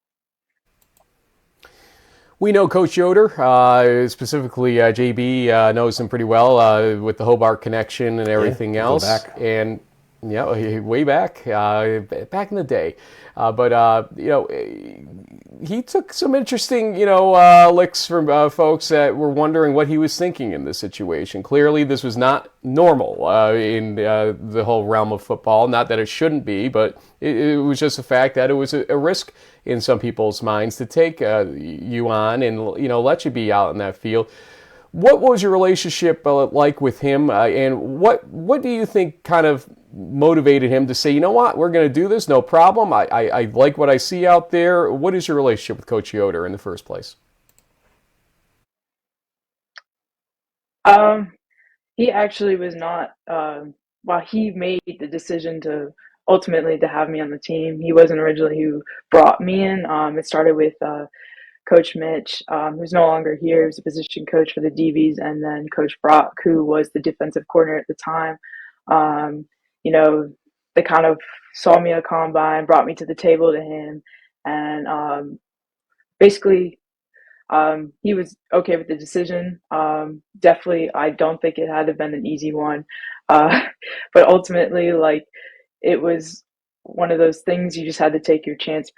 We know Coach Yoder, specifically JB knows him pretty well with the Hobart connection and everything else. Back. And yeah, way back in the day. But he took some interesting, licks from folks that were wondering what he was thinking in this situation. Clearly, this was not normal in the whole realm of football. Not that it shouldn't be, but it was just a fact that it was a risk in some people's minds to take you on and let you be out in that field. What was your relationship like with him, and what do you think kind of motivated him to say, you know what, we're going to do this, no problem. I like what I see out there. What is your relationship with Coach Yoder in the first place? He actually was not. While he made the decision to ultimately to have me on the team, he wasn't originally who brought me in. It started with Coach Mitch, who's no longer here, who's a position coach for the DBs, and then Coach Brock, who was the defensive coordinator at the time. They kind of saw me at a combine, brought me to the table to him, and basically he was okay with the decision. Definitely, I don't think it had to have been an easy one, but ultimately, like, it was one of those things you just had to take your chance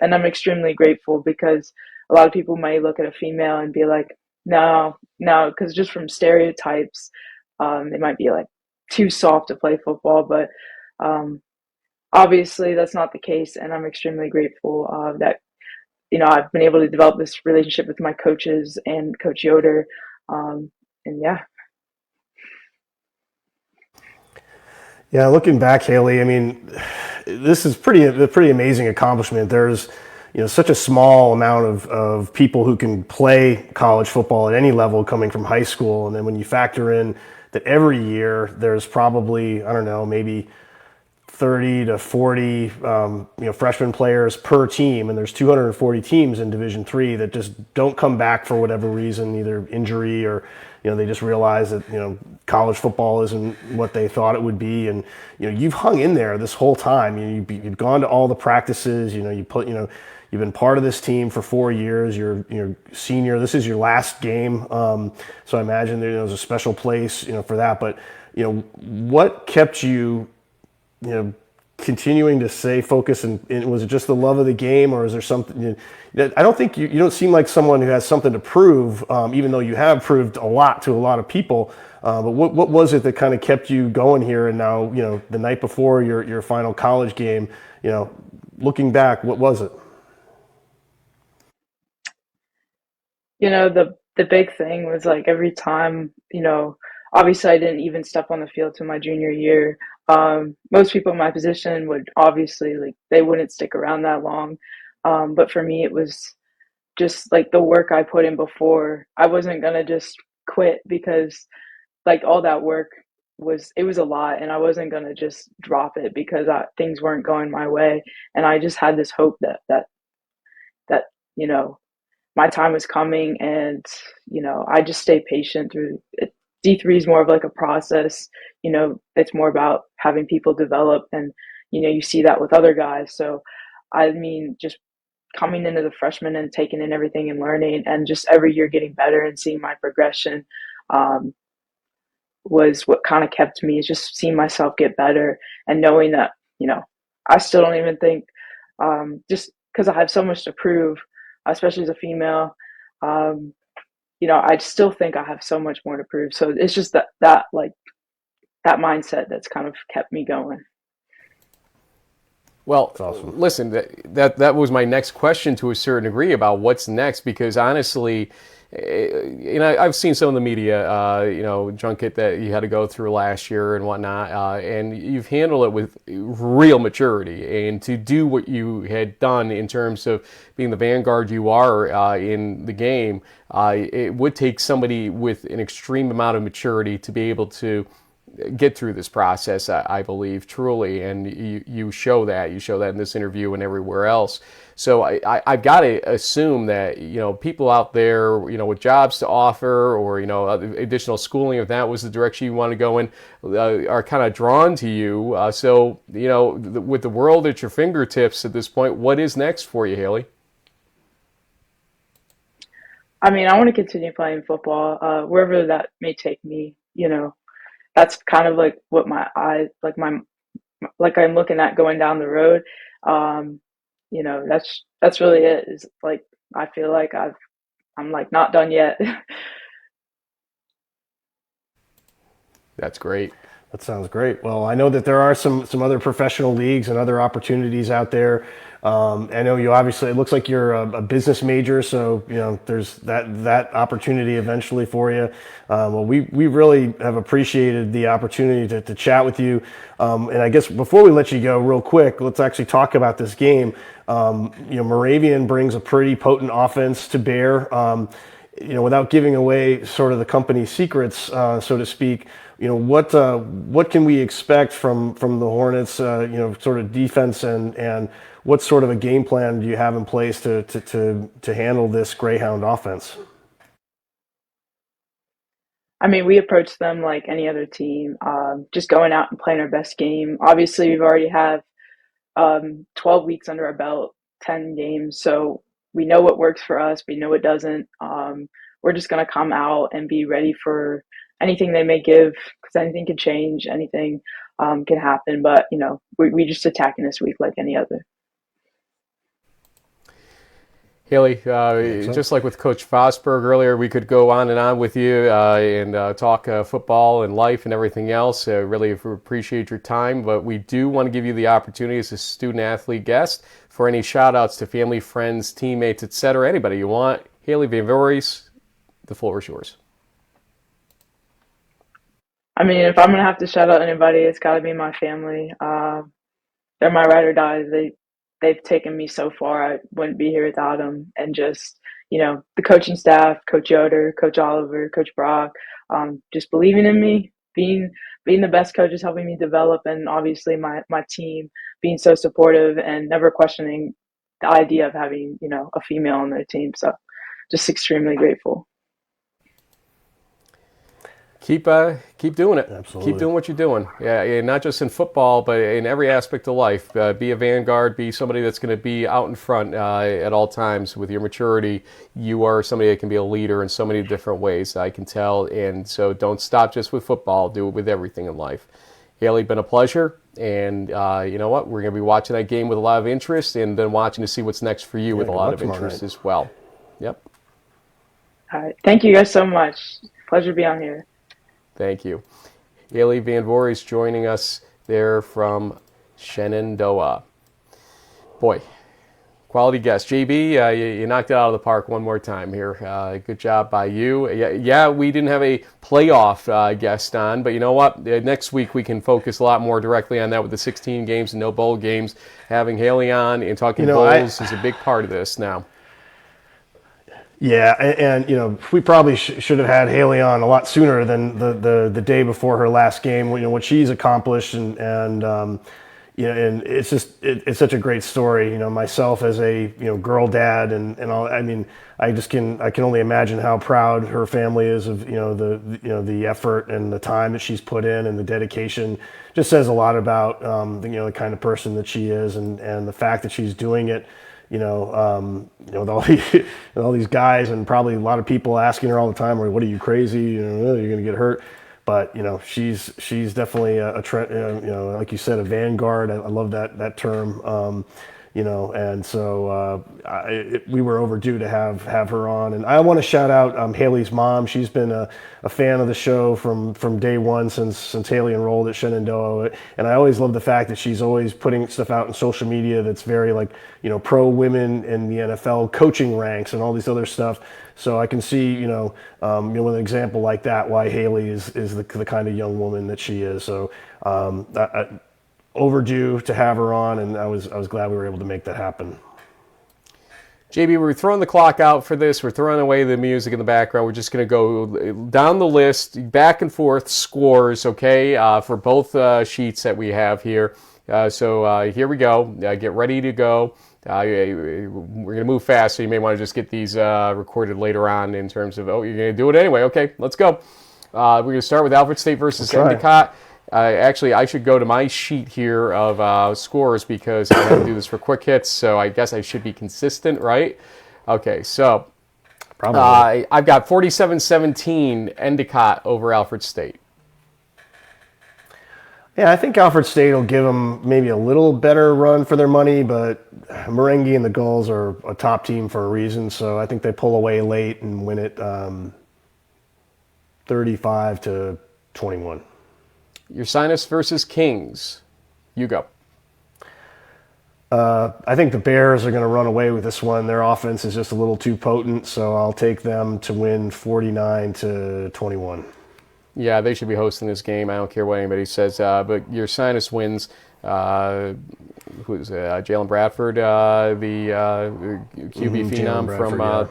and I'm extremely grateful because a lot of people might look at a female and be like, No, no, because just from stereotypes, they might be like too soft to play football, but um, obviously that's not the case, and I'm extremely grateful that I've been able to develop this relationship with my coaches and Coach Yoder, and yeah. Yeah, looking back, Haley, I mean, this is a pretty amazing accomplishment. There's such a small amount of people who can play college football at any level coming from high school, and then when you factor in that every year there's probably, I don't know, maybe 30 to 40 freshman players per team, and there's 240 teams in Division III that just don't come back for whatever reason, either injury or they just realize that college football isn't what they thought it would be, and you've hung in there this whole time. You've gone to all the practices. You've been part of this team for 4 years. You're senior. This is your last game, so I imagine there's a special place for that. But what kept you continuing to stay focused, and was it just the love of the game, or is there something? I don't think you don't seem like someone who has something to prove, even though you have proved a lot to a lot of people. But what was it that kind of kept you going here? And now, the night before your final college game, looking back, what was it? The big thing was like every time, obviously I didn't even step on the field till my junior year. Most people in my position would obviously they wouldn't stick around that long. But for me, it was just like the work I put in before. I wasn't going to just quit because all that work it was a lot, and I wasn't going to just drop it because things weren't going my way. And I just had this hope that my time was coming, and I just stay patient through it. D3 is more of like a process. It's more about having people develop, and you see that with other guys. So I mean, just coming into the freshman and taking in everything and learning, and just every year getting better and seeing my progression was what kind of kept me, is just seeing myself get better and knowing that I still don't even think, just because I have so much to prove, especially as a female, I still think I have so much more to prove. So it's just that mindset that's kind of kept me going. Well, awesome. Listen, that was my next question to a certain degree about what's next, because honestly, I've seen some of the media, junket that you had to go through last year and whatnot, and you've handled it with real maturity. And to do what you had done in terms of being the vanguard you are in the game, it would take somebody with an extreme amount of maturity to be able to get through this process, I believe, truly, and you show that. You show that in this interview and everywhere else. So I've got to assume that people out there with jobs to offer, or additional schooling, if that was the direction you want to go in, are kind of drawn to you. So with the world at your fingertips at this point, what is next for you, Haley? I mean, I want to continue playing football wherever that may take me. That's kind of like what my eyes, I'm looking at going down the road. That's really it. Is I feel like I'm not done yet. That's great. That sounds great. Well, I know that there are some other professional leagues and other opportunities out there. I know you obviously, it looks like you're a business major, so there's that opportunity eventually for you. Well, we really have appreciated the opportunity to chat with you. And I guess before we let you go, real quick, let's actually talk about this game. Moravian brings a pretty potent offense to bear. Without giving away sort of the company's secrets, so to speak. What can we expect from the Hornets? Sort of defense, and what sort of a game plan do you have in place to handle this Greyhound offense? I mean, we approach them like any other team, just going out and playing our best game. Obviously, we've already have 12 weeks under our belt, 10 games, so we know what works for us. We know what doesn't. We're just going to come out and be ready for anything they may give, because anything can change, anything can happen. But we just attacking this week like any other. Haley, just like with Coach Vosburgh earlier, we could go on and on with you and talk football and life and everything else. Really appreciate your time, but we do want to give you the opportunity as a student-athlete guest for any shout-outs to family, friends, teammates, etc., anybody you want. Haley Van Voorhis, the floor is yours. I mean, if I'm going to have to shout out anybody, it's got to be my family. They're my ride or dies. They've taken me so far. I wouldn't be here without them. And just, the coaching staff, Coach Yoder, Coach Oliver, Coach Brock, just believing in me, being the best coaches, helping me develop, and obviously my team being so supportive and never questioning the idea of having, a female on their team. So just extremely grateful. Keep doing it. Absolutely. Keep doing what you're doing. Yeah, not just in football, but in every aspect of life. Be a vanguard. Be somebody that's going to be out in front at all times. With your maturity, you are somebody that can be a leader in so many different ways, I can tell. And so don't stop just with football. Do it with everything in life. Haley, been a pleasure. And you know what? We're going to be watching that game with a lot of interest, and then watching to see what's next for you with a lot of interest as well. Yep. All right. Thank you guys so much. Pleasure to be on here. Thank you. Haley Van Voorhis joining us there from Shenandoah. Boy, quality guest. JB, you knocked it out of the park one more time here. Good job by you. Yeah, we didn't have a playoff guest on, but you know what? Next week we can focus a lot more directly on that with the 16 games and no bowl games. Having Haley on and talking bowls is a big part of this now. Yeah, and we probably should have had Haley on a lot sooner than the day before her last game. What she's accomplished, and and it's just it's such a great story. Myself as a girl dad and all. I mean, I can only imagine how proud her family is of the effort and the time that she's put in and the dedication. Just says a lot about the kind of person that she is, and the fact that she's doing it. With all these guys, and probably a lot of people asking her all the time, "What are you, crazy? You're going to get hurt." But she's definitely a like you said, a vanguard. I love that term. And so we were overdue to have her on. And I want to shout out Haley's mom. She's been a fan of the show from day one since Haley enrolled at Shenandoah. And I always love the fact that she's always putting stuff out on social media that's very pro women in the NFL coaching ranks and all these other stuff. So I can see, with an example like that, why Haley is the kind of young woman that she is. So overdue to have her on, and I was glad we were able to make that happen. JB, we're throwing the clock out for this. We're throwing away the music in the background. We're just going to go down the list, back and forth scores, okay, for both sheets that we have here. So here we go. Get ready to go. We're going to move fast, so you may want to just get these recorded later on in terms of, you're going to do it anyway. Okay, let's go. We're going to start with Alfred State versus Endicott. Actually, I should go to my sheet here of scores because I have to do this for quick hits, so I guess I should be consistent, right? Okay, so I've got 47-17 Endicott over Alfred State. Yeah, I think Alfred State will give them maybe a little better run for their money, but Merengue and the Gulls are a top team for a reason, so I think they pull away late and win it 35-21. Ursinus versus Kings. You go. I think the Bears are going to run away with this one. Their offense is just a little too potent, so I'll take them to win 49-21. Yeah, they should be hosting this game. I don't care what anybody says. But Ursinus wins. Who's Jalen Bradford, the QB phenom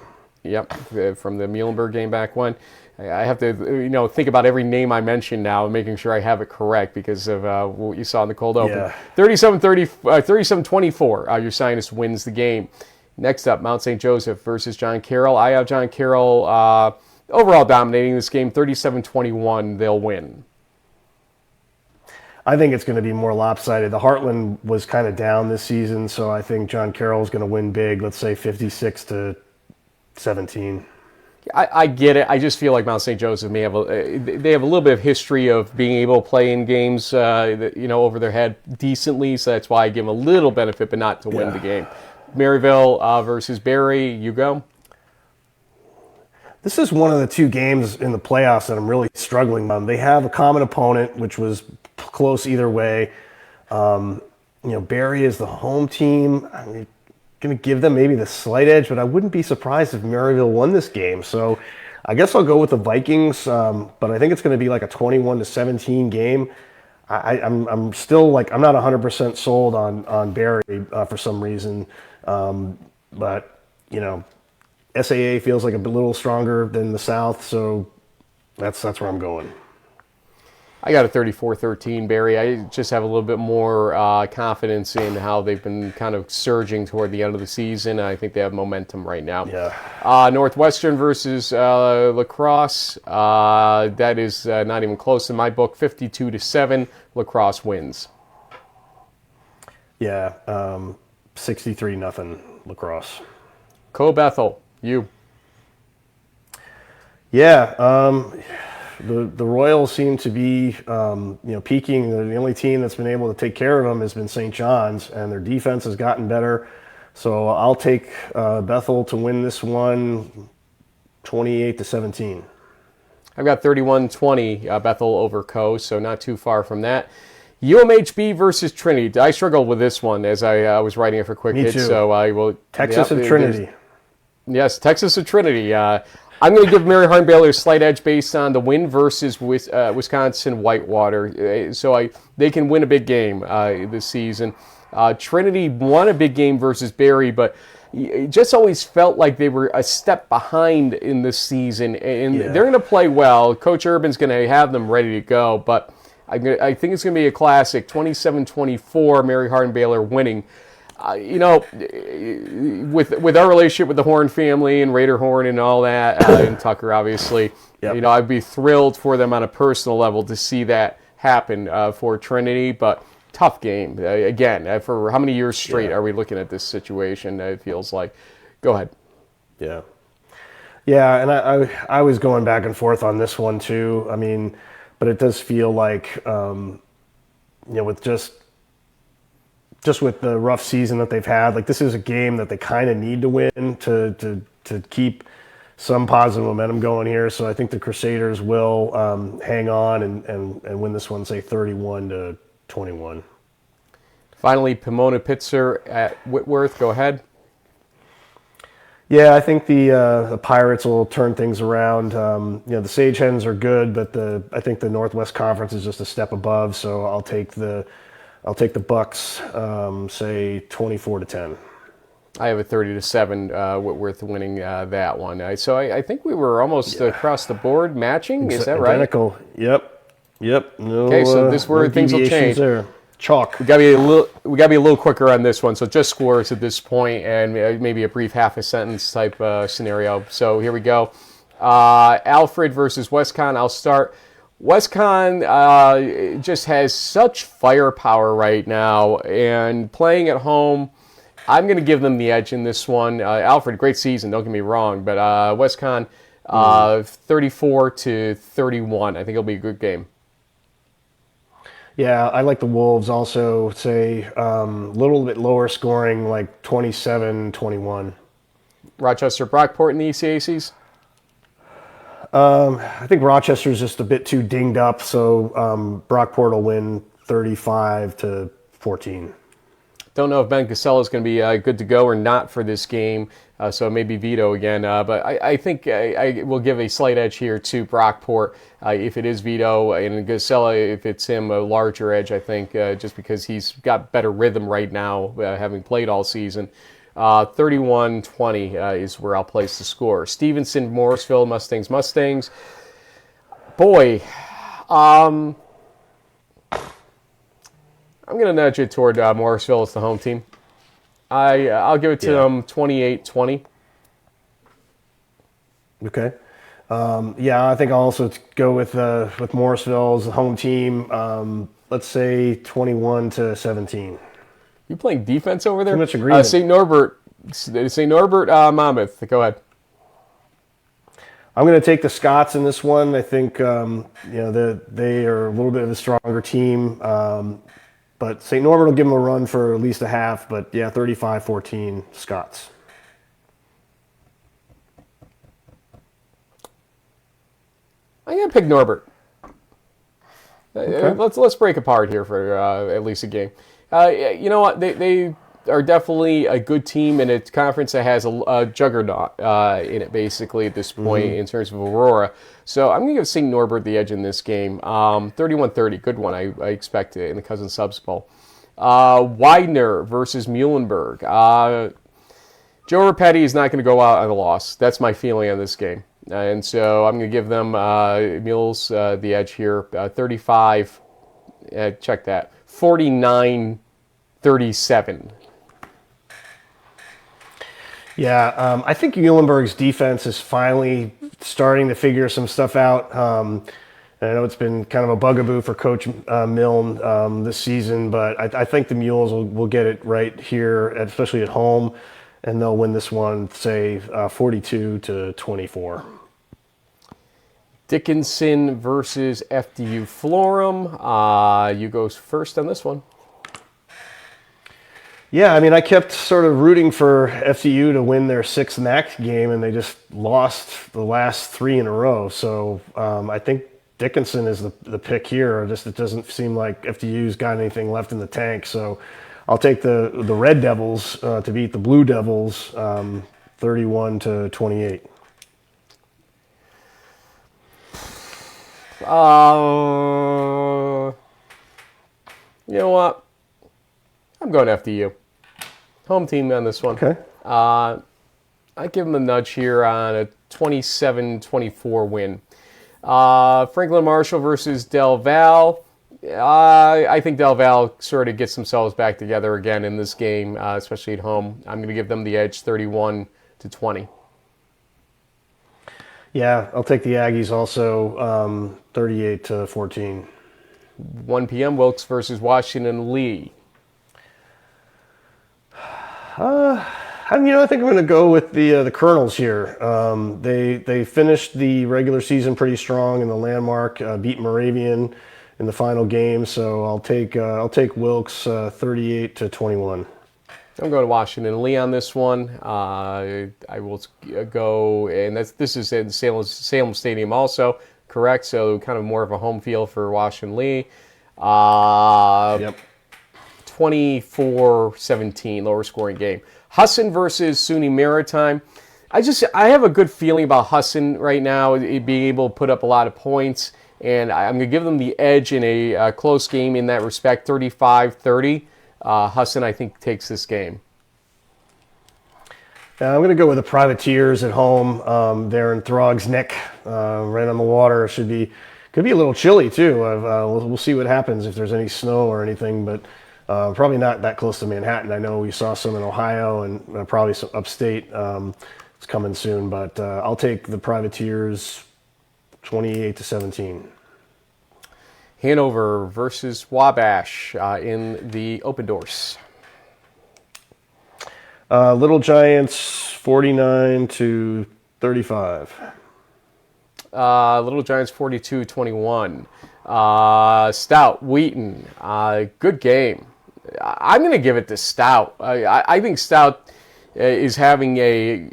from the Muhlenberg game back when. I have to, think about every name I mention now and making sure I have it correct because of what you saw in the cold open. Yeah. 37-24, Ursinus wins the game. Next up, Mount St. Joseph versus John Carroll. I have John Carroll overall dominating this game, 37-21. They'll win. I think it's going to be more lopsided. The Heartland was kind of down this season, so I think John Carroll is going to win big. Let's say 56-17. I get it. I just feel like Mount St. Joseph may have they have a little bit of history of being able to play in games, over their head decently. So that's why I give them a little benefit, but not to win the game. Maryville versus Barry. You go. This is one of the two games in the playoffs that I'm really struggling on. They have a common opponent, which was close either way. Barry is the home team. I'm going to give them maybe the slight edge, but I wouldn't be surprised if Maryville won this game. So I guess I'll go with the Vikings, but I think it's going to be like a 21-17 game. I'm still I'm not 100% sold on Barry for some reason, but SAA feels like a little stronger than the South, so that's where I'm going. I got a 34-13 Barry. I just have a little bit more confidence in how they've been kind of surging toward the end of the season. I think they have momentum right now. Yeah. Northwestern versus La Crosse. That is not even close in my book. 52-7. La Crosse wins. Yeah. 63-0 La Crosse. Co-Bethel. You. Yeah, the Royals seem to be peaking. The only team that's been able to take care of them has been St. John's, and their defense has gotten better. So I'll take Bethel to win this one, 28-17. I've got 31-20 Bethel over Co, so not too far from that. UMHB versus Trinity. I struggled with this one as I was writing it for Quick Hits. So I will. Texas and Trinity. Yes, Texas and Trinity. I'm going to give Mary Hardin-Baylor a slight edge based on the win versus Wisconsin Whitewater. So they can win a big game this season. Trinity won a big game versus Barry, but it just always felt like they were a step behind in this season. And they're going to play well. Coach Urban's going to have them ready to go, but I think it's going to be a classic, 27-24, Mary Hardin-Baylor winning. With our relationship with the Horn family and Raider Horn and all that, and Tucker, obviously, I'd be thrilled for them on a personal level to see that happen for Trinity. But tough game. Again, for how many years straight are we looking at this situation, it feels like? Go ahead. Yeah. Yeah, and I was going back and forth on this one, too. I mean, but it does feel like, with just with the rough season that they've had, this is a game that they kind of need to win to keep some positive momentum going here. So I think the Crusaders will hang on and win this one, say 31-21. Finally, Pomona Pitzer at Whitworth. Go ahead. Yeah, I think the Pirates will turn things around. The Sage Hens are good, but I think the Northwest Conference is just a step above. So I'll take the Bucks, say 24-10. I have a 30-7 Whitworth winning that one. So I think we were almost across the board matching. Is that right? Identical. Yep. No, okay, so this is where things will change. There. Chalk. We got to be a little quicker on this one. So just scores at this point, and maybe a brief half a sentence type scenario. So here we go. Alfred versus Westcon. I'll start. Westcon just has such firepower right now, and playing at home, I'm going to give them the edge in this one. Alfred, great season, don't get me wrong, but Westcon, 34-31. I think it'll be a good game. Yeah, I like the Wolves also, say a little bit lower scoring, like 27-21. Rochester Brockport in the ECACs? I think Rochester's just a bit too dinged up, so Brockport will win 35-14. Don't know if Ben Casella is going to be good to go or not for this game, so maybe Vito again. But I think I will give a slight edge here to Brockport if it is Vito, and Casella, if it's him, a larger edge, I think, just because he's got better rhythm right now, having played all season. 31-20 is where I'll place the score. Stevenson, Morrisville, Mustangs. Boy, I'm going to nudge it toward Morrisville as the home team. I'll give it to them 28-20. Okay. I think I'll also go with Morrisville as the home team. Let's say 21-17. You playing defense over there? Too much agreement. St. Norbert, Monmouth. Go ahead. I'm going to take the Scots in this one. I think they are a little bit of a stronger team. But St. Norbert will give them a run for at least a half. But yeah, 35-14 Scots. I'm gonna pick Norbert. Okay. Let's break apart here for at least a game. You know what? They are definitely a good team in a conference that has a juggernaut in it, basically, at this point in terms of Aurora. So I'm going to give St. Norbert the edge in this game. 31-30, good one, I expect, in the Cousin Subs Bowl. Widener versus Muhlenberg. Joe Rapetti is not going to go out on a loss. That's my feeling on this game. And so I'm going to give them Mules the edge here. 35, check that, 49-37. Yeah, I think Muhlenberg's defense is finally starting to figure some stuff out. I know it's been kind of a bugaboo for Coach Milne this season, but I think the Mules will get it right here, especially at home, and they'll win this one, say, 42-24. Dickinson versus FDU Florham. You go first on this one. Yeah, I mean, I kept sort of rooting for FDU to win their 6th MAC game, and they just lost the last 3 in a row. So I think Dickinson is the pick here. Just it doesn't seem like FDU's got anything left in the tank. So I'll take the Red Devils to beat the Blue Devils, 31-28. You know what? I'm going FDU. Home team on this one. Okay. I give them a nudge here on a 27-24 win. Franklin Marshall versus Del Val. I think Del Val sort of gets themselves back together again in this game, especially at home. I'm going to give them the edge, 31-20. Yeah, I'll take the Aggies also, 38-14. 1 p.m. Wilkes versus Washington Lee. I think I'm going to go with the Colonels here. They finished the regular season pretty strong in the Landmark, beat Moravian in the final game. So I'll take Wilkes 38-21. I'm going to Washington Lee on this one. I will go, and this is in Salem Stadium also, correct? So kind of more of a home field for Washington Lee. Yep. 24-17, lower scoring game. Husson versus SUNY Maritime. I have a good feeling about Husson right now, being able to put up a lot of points, and I'm going to give them the edge in a close game in that respect, 35-30. Husson, I think, takes this game. I'm going to go with the Privateers at home. They're in Throg's Neck, right on the water. Could be a little chilly too. We'll see what happens if there's any snow or anything, but probably not that close to Manhattan. I know we saw some in Ohio and probably some upstate. It's coming soon, but I'll take the Privateers 28-17. Hanover versus Wabash in the Open Doors. Little Giants 49-35. Little Giants 42-21. Stout, Wheaton. Good game. I'm going to give it to Stout. I think Stout is having a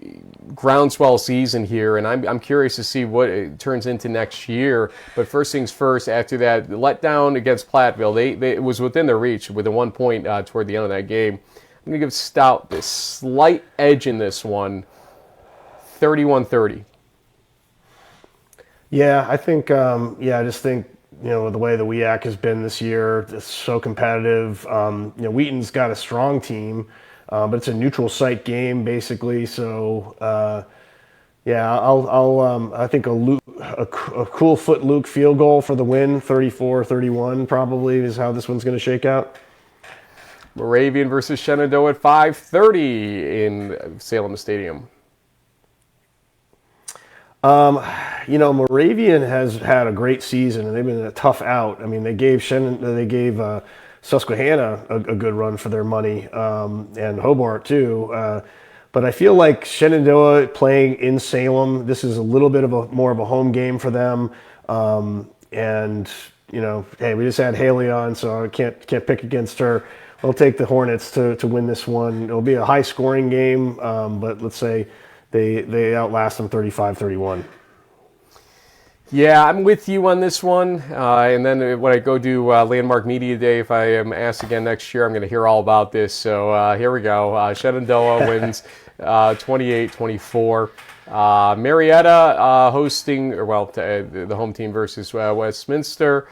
groundswell season here, and I'm curious to see what it turns into next year. But first things first, after that letdown against Platteville, it was within their reach with a 1 point toward the end of that game. I'm going to give Stout this slight edge in this one, 31-30. Yeah, I think, I just think, the way the WEAC has been this year, it's so competitive. Wheaton's got a strong team, but it's a neutral site game, basically. So, I think a cool foot Luke field goal for the win, 34-31 probably is how this one's going to shake out. Moravian versus Shenandoah at 5:30 in Salem Stadium. Moravian has had a great season, and they've been a tough out. I mean, they gave Susquehanna a good run for their money, and Hobart too. But I feel like Shenandoah playing in Salem, this is a little bit of more of a home game for them. And hey, we just had Haley on, so I can't pick against her. I'll take the Hornets to win this one. It'll be a high-scoring game, but let's say they outlast them 35-31. Yeah, I'm with you on this one. And then when I go do Landmark Media Day, if I am asked again next year, I'm going to hear all about this. So here we go. Shenandoah wins 28-24. Marietta hosting, the home team versus Westminster.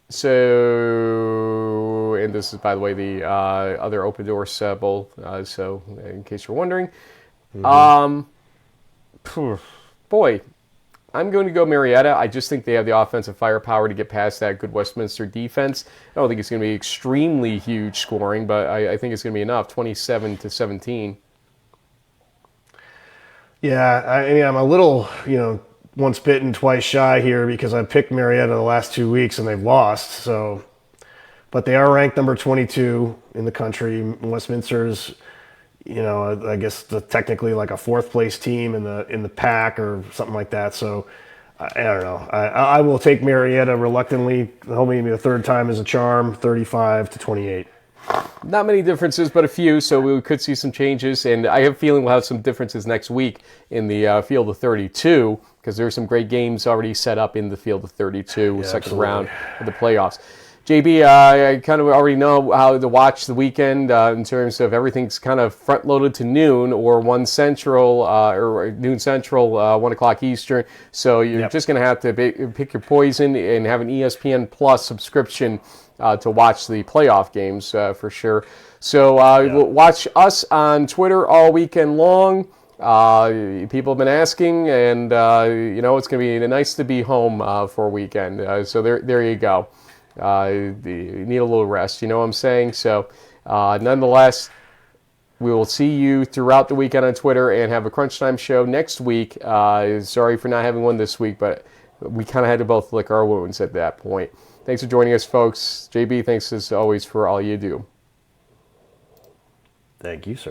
So, and this is, by the way, the other Open Doors Bowl, so in case you're wondering. Boy, I'm going to go Marietta. I just think they have the offensive firepower to get past that good Westminster defense. I don't think it's going to be extremely huge scoring, but I think it's going to be enough, 27-17. Yeah, I mean, I'm a little, once bitten, twice shy here because I picked Marietta the last 2 weeks and they've lost. So, but they are ranked number 22 in the country. Westminster's, I guess technically like a fourth place team in the pack or something like that. So, I don't know. I will take Marietta reluctantly, hoping the third time is a charm, 35-28. Not many differences, but a few, so we could see some changes. And I have a feeling we'll have some differences next week in the field of 32, because there's some great games already set up in the field of 32, second round of the playoffs. JB, I kind of already know how to watch the weekend in terms of everything's kind of front-loaded to noon or 1 Central, or noon Central, 1 o'clock Eastern. So you're just going to have to pick your poison and have an ESPN Plus subscription to watch the playoff games for sure. So watch us on Twitter all weekend long. People have been asking, and it's going to be nice to be home for a weekend. So there you go. You need a little rest, you know what I'm saying? So nonetheless, we will see you throughout the weekend on Twitter and have a Crunch Time show next week. Sorry for not having one this week, but we kind of had to both lick our wounds at that point. Thanks for joining us, folks. JB, thanks as always for all you do. Thank you, sir.